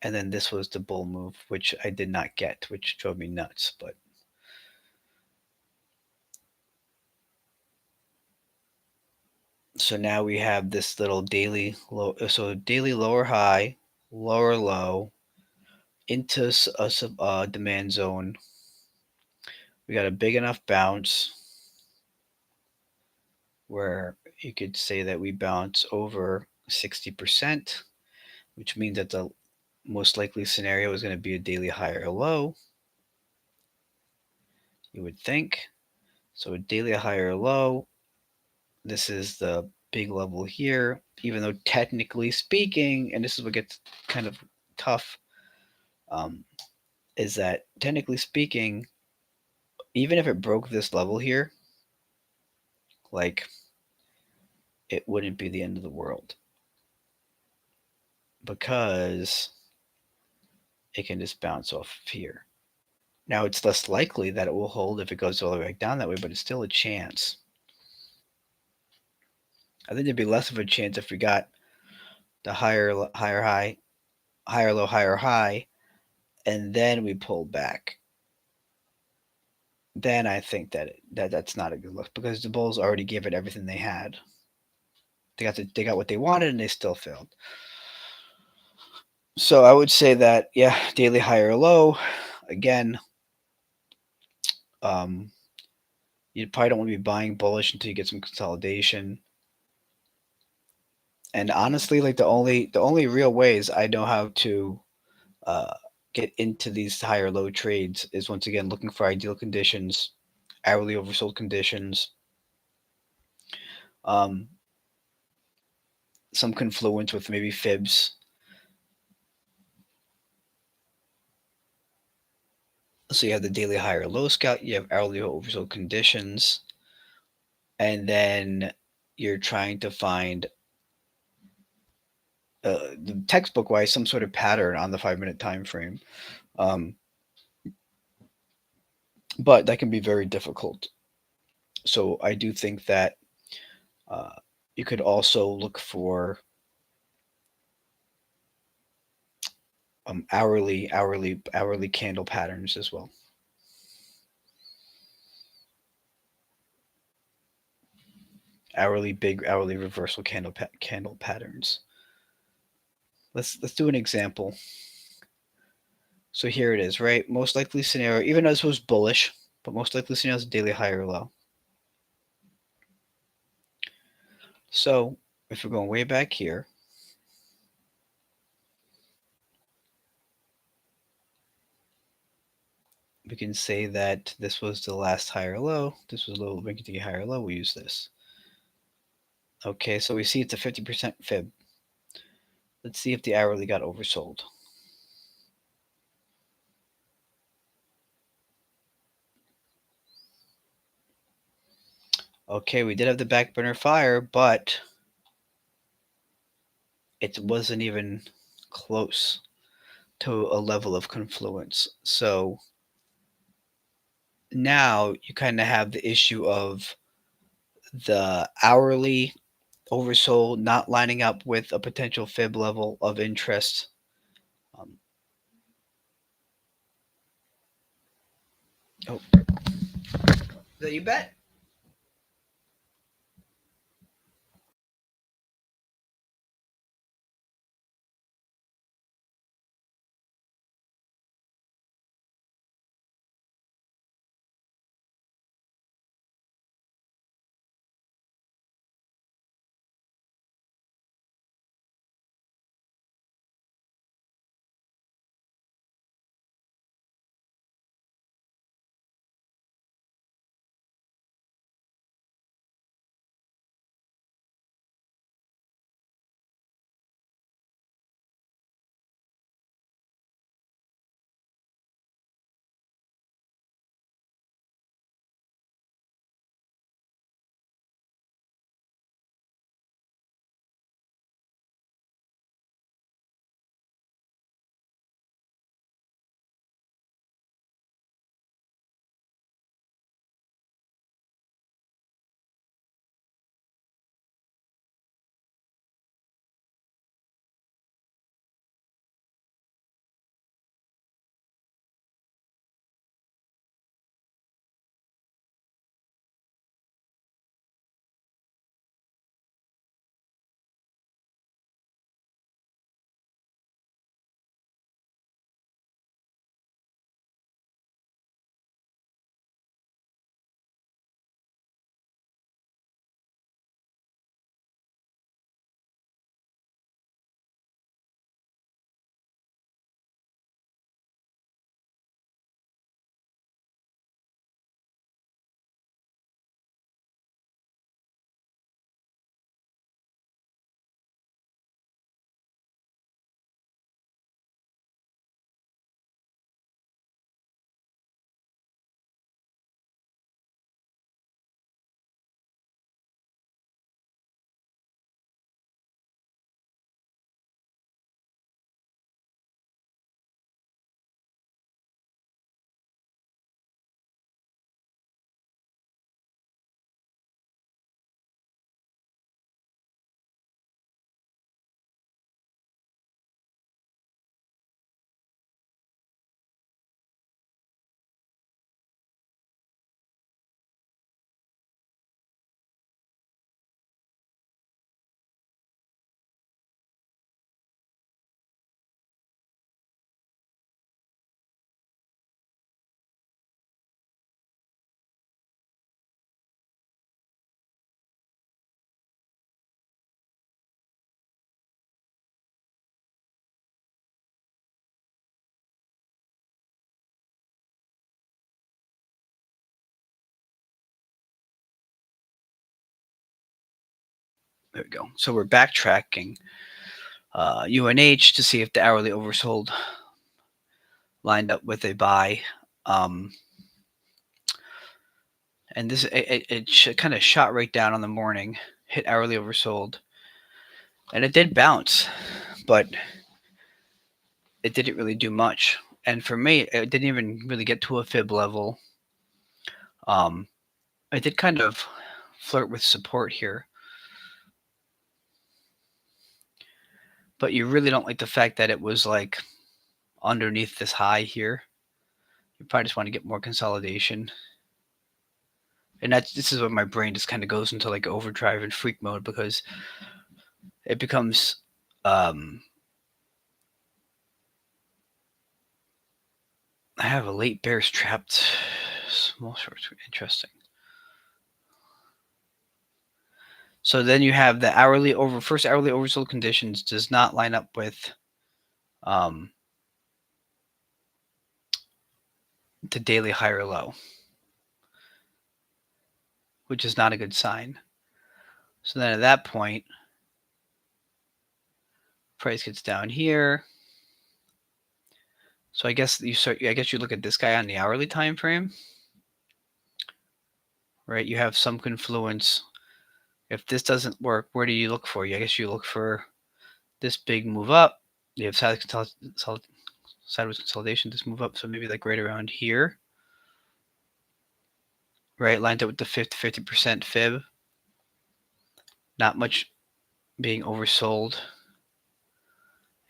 and then this was the bull move, which I did not get, which drove me nuts. But so now we have this little daily low, so daily lower high, lower low, into a demand zone. We got a big enough bounce where you could say that we bounce over 60%, which means that the most likely scenario is going to be a daily high or low, you would think. So a daily high or low, this is the big level here, even though technically speaking, and this is what gets kind of tough, is that technically speaking, even if it broke this level here, like, it wouldn't be the end of the world because it can just bounce off of here. Now, it's less likely that it will hold if it goes all the way back down that way, but it's still a chance. I think there'd be less of a chance if we got the higher high, higher low, higher high, and then we pulled back. Then I think that's not a good look because the Bulls already gave it everything they had. They got what they wanted and they still failed. So I would say that, yeah, daily high or low. Again, you probably don't want to be buying bullish until you get some consolidation. And honestly, like the only real ways I know how to uh, get into these higher low trades is once again looking for ideal conditions, hourly oversold conditions, um, some confluence with maybe fibs. So you have the daily higher low scout, you have hourly oversold conditions, and then you're trying to find the textbook wise some sort of pattern on the 5 minute time frame. Um, but that can be very difficult. So I do think that uh, you could also look for hourly candle patterns as well. Hourly reversal candle patterns. Let's do an example. So here it is, right? Most likely scenario, even though this was bullish, but most likely scenario is daily high or low. So if we're going way back here, we can say that this was the last high or low. This was low, we can take a high or low. We use this. Okay, so we see it's a 50% fib. Let's see if the hourly got oversold. Okay, we did have the back burner fire, but it wasn't even close to a level of confluence. So now you kind of have the issue of the hourly oversold not lining up with a potential fib level of interest. Um, oh, is that you bet? There we go. So we're backtracking UNH to see if the hourly oversold lined up with a buy. And this it kind of shot right down on the morning, hit hourly oversold, and it did bounce, but it didn't really do much. And for me, it didn't even really get to a fib level. I did kind of flirt with support here, but you really don't like the fact that it was like underneath this high here. You probably just want to get more consolidation. And this is where my brain just kind of goes into like overdrive and freak mode, because it becomes I have a late bears trapped small shorts. Interesting. So then you have the first hourly oversold conditions does not line up with the daily high or low, which is not a good sign. So then at that point, price gets down here. So I guess you look at this guy on the hourly time frame, right? You have some confluence. If this doesn't work, where do you look for? I guess you look for this big move up. You have sideways consolidation, this move up. So maybe like right around here, right? Lined up with the 50% fib. Not much being oversold.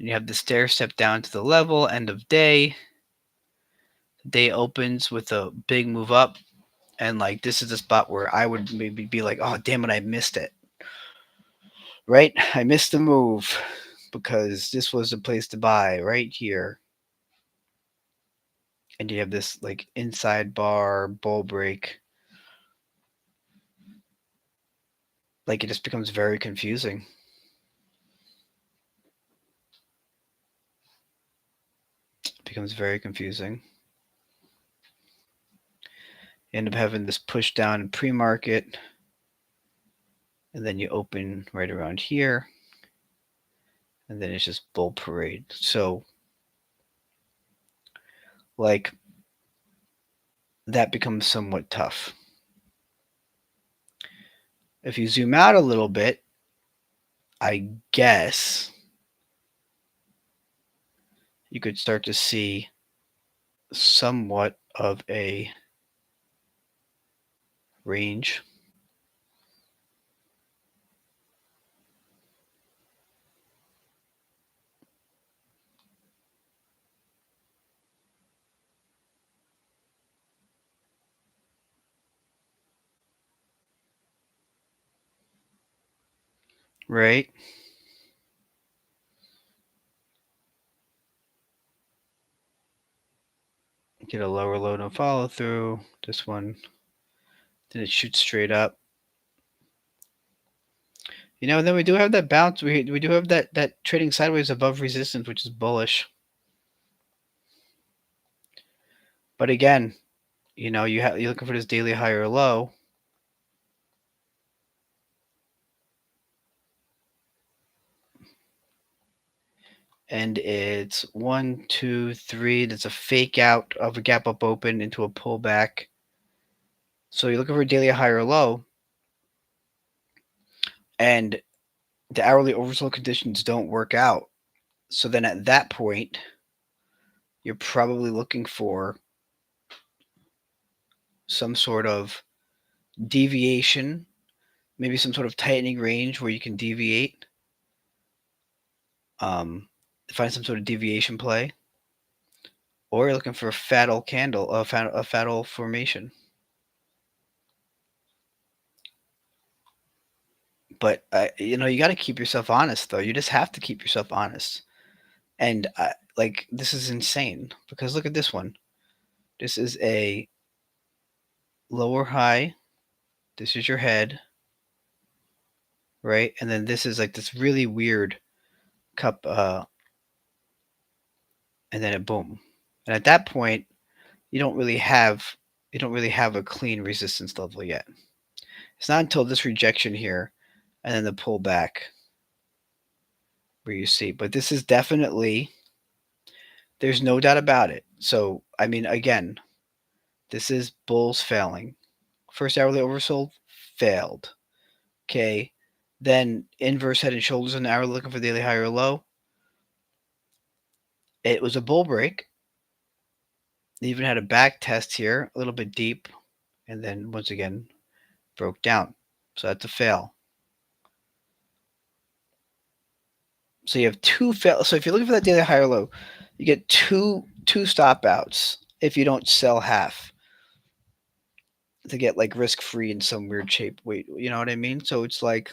And you have the stair step down to the level, end of day. The day opens with a big move up. And like this is the spot where I would maybe be like, oh, damn it, I missed it. Right? I missed the move because this was the place to buy right here. And you have this like inside bar bull break. Like it just becomes very confusing. It becomes very confusing. You end up having this push down in pre-market. And then you open right around here. And then it's just bull parade. So like that becomes somewhat tough. If you zoom out a little bit, I guess you could start to see somewhat of a range. Right? Get a lower low, no follow through. This one, then it shoots straight up. You know, then we do have that bounce. We do have that trading sideways above resistance, which is bullish. But again, you know, you're looking for this daily high or low. And it's 1, 2, 3. That's a fake out of a gap up open into a pullback. So you're looking for a daily high or low. And the hourly oversold conditions don't work out. So then at that point, you're probably looking for some sort of deviation, maybe some sort of tightening range where you can deviate, find some sort of deviation play, or you're looking for a fatal candle, a fatal formation. But you know, you got to keep yourself honest, though. You just have to keep yourself honest. And like this is insane, because look at this one. This is a lower high. This is your head, right? And then this is like this really weird cup, and then a boom. And at that point, you don't really have a clean resistance level yet. It's not until this rejection here and then the pullback where you see. But this is definitely, there's no doubt about it. So, I mean, again, this is bulls failing. First hourly oversold, failed. Okay. Then inverse head and shoulders on the hour looking for daily high or low. It was a bull break. They even had a back test here, a little bit deep, and then once again broke down. So that's a fail. So you have two fail. So if you're looking for that daily high or low, you get two stop outs if you don't sell half to get like risk free in some weird shape. Wait, you know what I mean? So it's like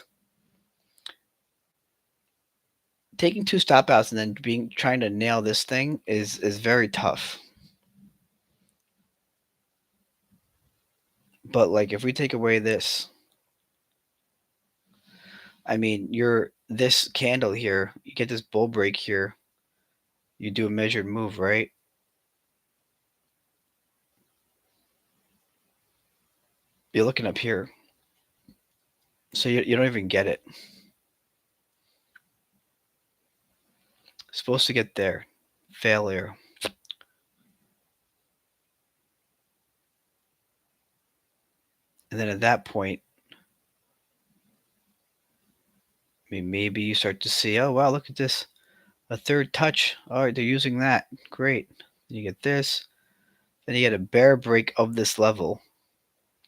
taking two stop outs and then trying to nail this thing is very tough. But like if we take away this, I mean, you're this candle here, you get this bull break here, you do a measured move, right? You're looking up here. So you don't even get it. Supposed to get there. Failure. And then at that point, I mean, maybe you start to see, oh, wow, look at this. A third touch. All right, they're using that. Great. Then you get this. Then you get a bear break of this level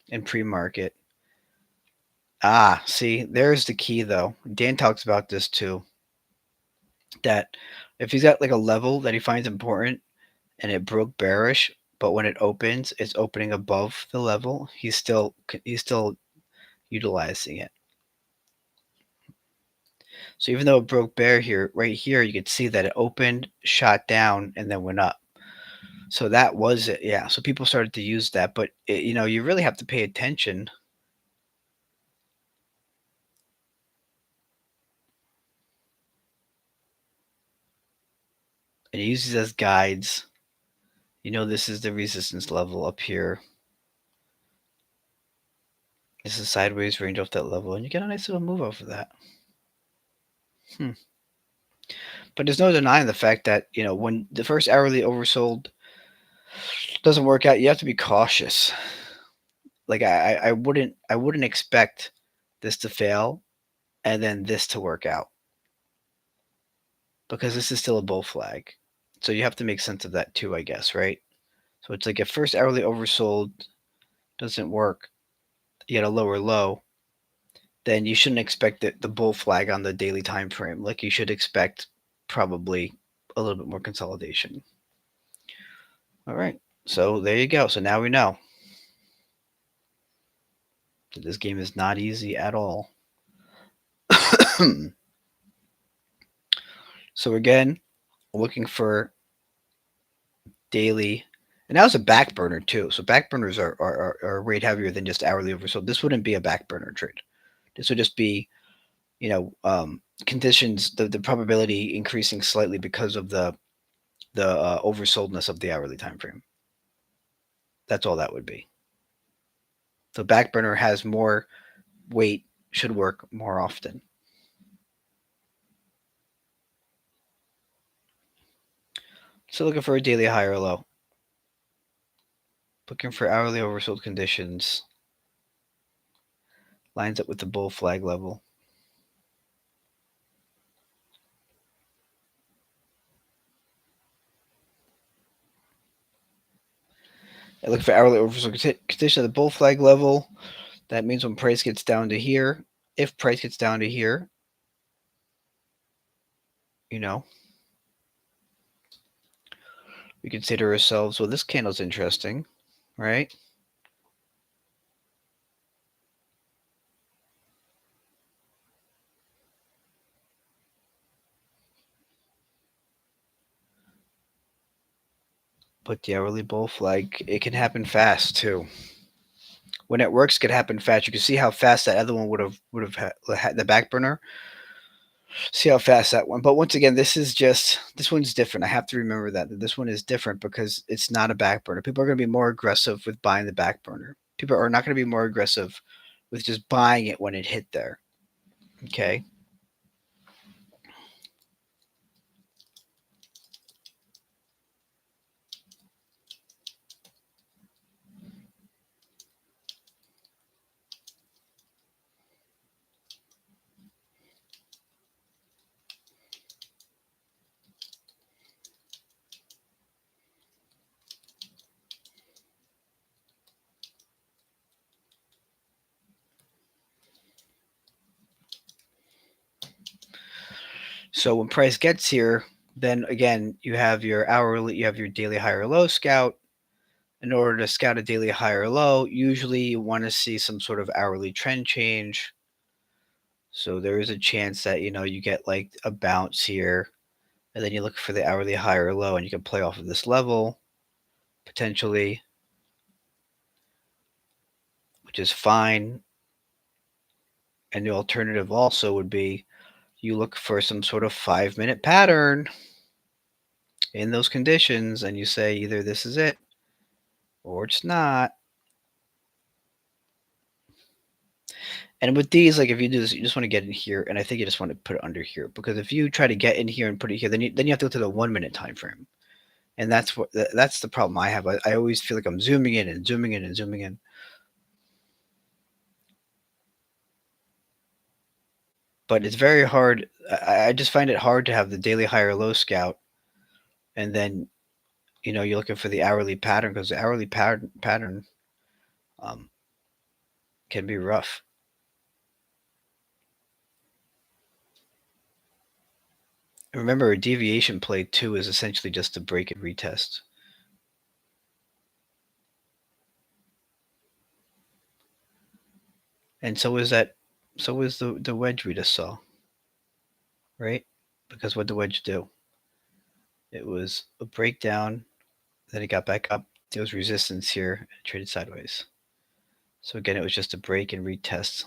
in pre-market. Ah, see, there's the key, though. Dan talks about this, too. That if he's got like a level that he finds important and it broke bearish, but when it opens, it's opening above the level, he's still utilizing it. So even though it broke bear here, right here, you could see that it opened, shot down, and then went up. So that was it. Yeah. So people started to use that, but you really have to pay attention. And use these as guides. This is the resistance level up here. This is sideways range off that level, and you get a nice little move off of that. But there's no denying the fact that when the first hourly oversold doesn't work out, you have to be cautious. Like I wouldn't expect this to fail and then this to work out, because this is still a bull flag. So you have to make sense of that too, I guess, right? So it's like if first hourly oversold doesn't work, you get a lower low, then you shouldn't expect the bull flag on the daily time frame. Like you should expect probably a little bit more consolidation. All right. So there you go. So now we know that this game is not easy at all. So again, looking for daily, and that was a back burner too. So back burners are rate heavier than just hourly oversold. This wouldn't be a back burner trade. This would just be, conditions, the probability increasing slightly because of the oversoldness of the hourly time frame. That's all that would be. The back burner has more weight, should work more often. So looking for a daily high or low. Looking for hourly oversold conditions. Lines up with the bull flag level. I look for hourly oversold condition at the bull flag level. That means when price gets down to here, if price gets down to here, we consider ourselves, well, this candle's interesting, right? But the hourly bull flag, it can happen fast too. When it works, it can happen fast. You can see how fast that other one would have had the back burner. See how fast that one. But once again, this one's different. I have to remember that this one is different because it's not a back burner. People are going to be more aggressive with buying the back burner. People are not going to be more aggressive with just buying it when it hit there. Okay. So when price gets here, then again, you have your hourly, you have your daily high or low scout. In order to scout a daily high or low, usually you want to see some sort of hourly trend change. So there is a chance that, you get like a bounce here, and then you look for the hourly high or low, and you can play off of this level potentially, which is fine. And the alternative also would be you look for some sort of 5-minute pattern in those conditions, and you say either this is it or it's not. And with these, like if you do this, you just want to get in here, and I think you just want to put it under here, because if you try to get in here and put it here, then you have to go to the 1-minute time frame, and that's the problem I have. I always feel like I'm zooming in and zooming in and zooming in, but it's very hard. I just find it hard to have the daily high or low scout, and then you're looking for the hourly pattern, because the hourly pattern um, can be rough. Remember, a deviation play too is essentially just a break and retest. And so is that. So is the wedge we just saw, right? Because what did the wedge do? It was a breakdown. Then it got back up. There was resistance here. And it traded sideways. So again, it was just a break and retest.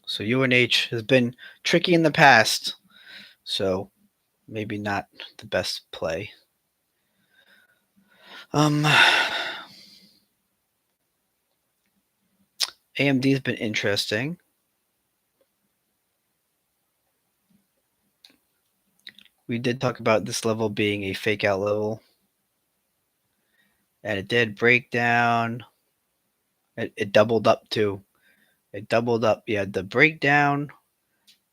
So UNH has been tricky in the past. So maybe not the best play. AMD has been interesting. We did talk about this level being a fake out level, and it did break down. It doubled up too. It doubled up. You had the breakdown,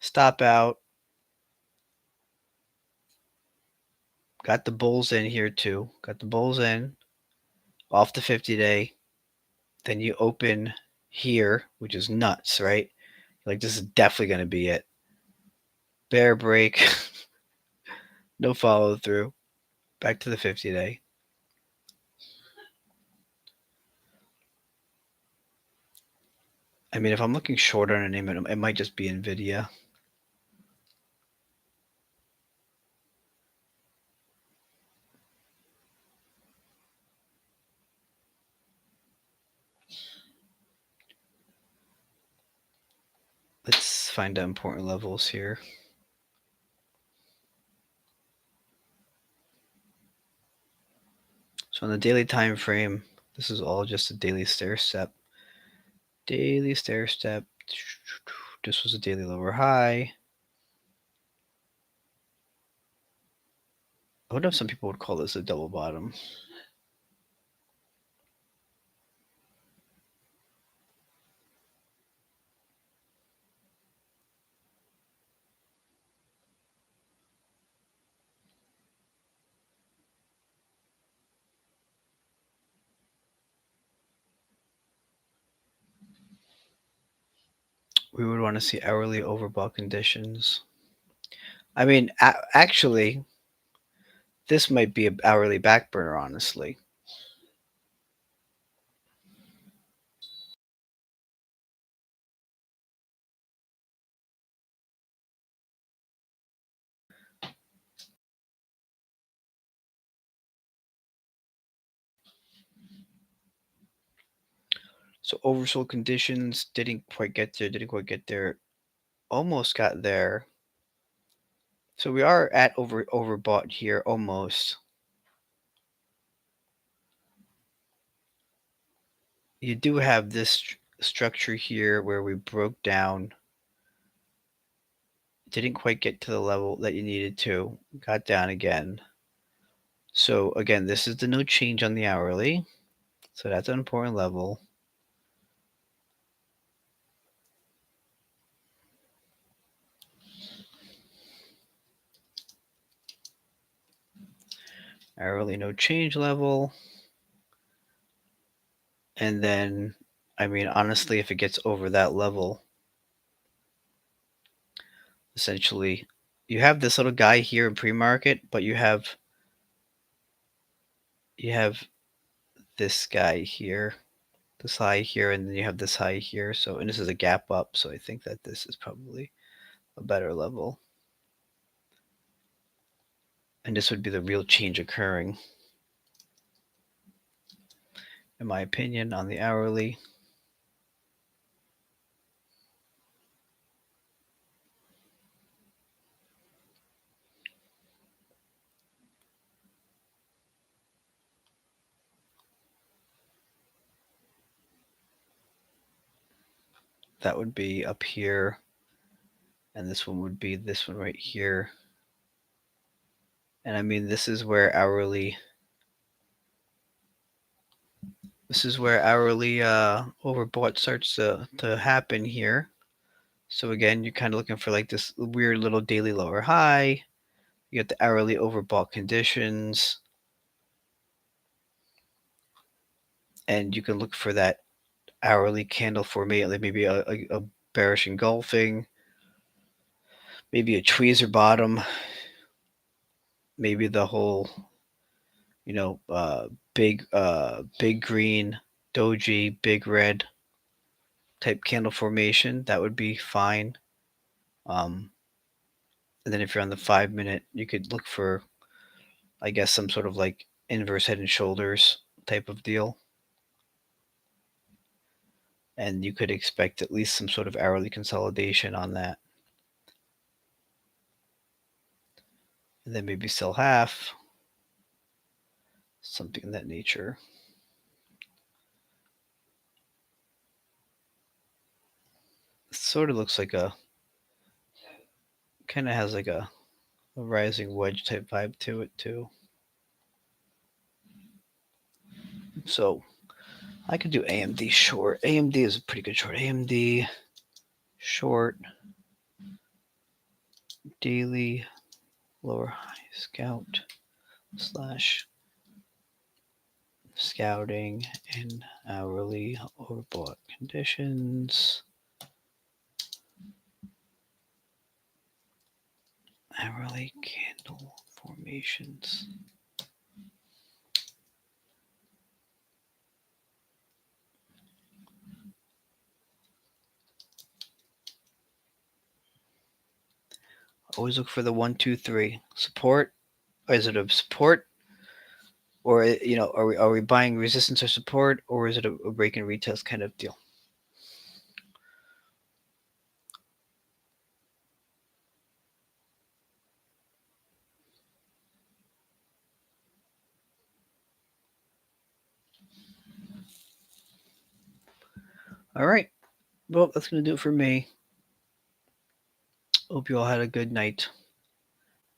stop out, got the bulls in here too. Got the bulls in off the 50-day. Then you open here, which is nuts, right? Like this is definitely going to be it. Bear break, no follow through. Back to the 50-day. I mean, if I'm looking short on a name, it might just be Nvidia. Let's find out important levels here. So on the daily time frame, this is all just a daily stair step. Daily stair step. This was a daily lower high. I wonder if some people would call this a double bottom. We would want to see hourly overbought conditions. I mean, actually, this might be an hourly back burner, honestly. So oversold conditions didn't quite get there, almost got there. So we are at overbought here, almost. you do have this structure here where we broke down, didn't quite get to the level that you needed to, got down again. So again, this is the no change on the hourly. So that's an important level. Hourly no change level. And then, I mean, honestly, if it gets over that level, essentially, you have this little guy here in pre-market, but you have this guy here, this high here, and then you have this high here. So, and this is a gap up. So I think that this is probably a better level. And this would be the real change occurring, in my opinion, on the hourly. That would be up here. And this one would be this one right here. And I mean, this is where hourly overbought starts to happen here. So again, you're kind of looking for like this weird little daily lower high. You get the hourly overbought conditions. And you can look for that hourly candle formation, like maybe a bearish engulfing, maybe a tweezer bottom, maybe the whole, big green doji, big red type candle formation. That would be fine. And then if you're on the 5-minute, you could look for, I guess, some sort of like inverse head and shoulders type of deal. And you could expect at least some sort of hourly consolidation on that. And then maybe sell half, something in that nature. It sort of looks like kind of has like a rising wedge type vibe to it too. So I could do AMD short. AMD is a pretty good short. AMD short, daily lower high scout slash scouting in hourly overbought conditions. Hourly candle formations. Always look for the 1, 2, 3 support. Is it a support, or are we buying resistance or support, or is it a break and retest kind of deal? All right. Well, that's going to do it for me. Hope you all had a good night.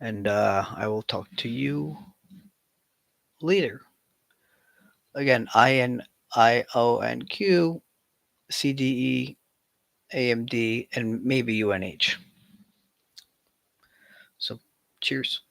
And I will talk to you later. Again, INIONQ, CDE, AMD, and maybe UNH. So, cheers.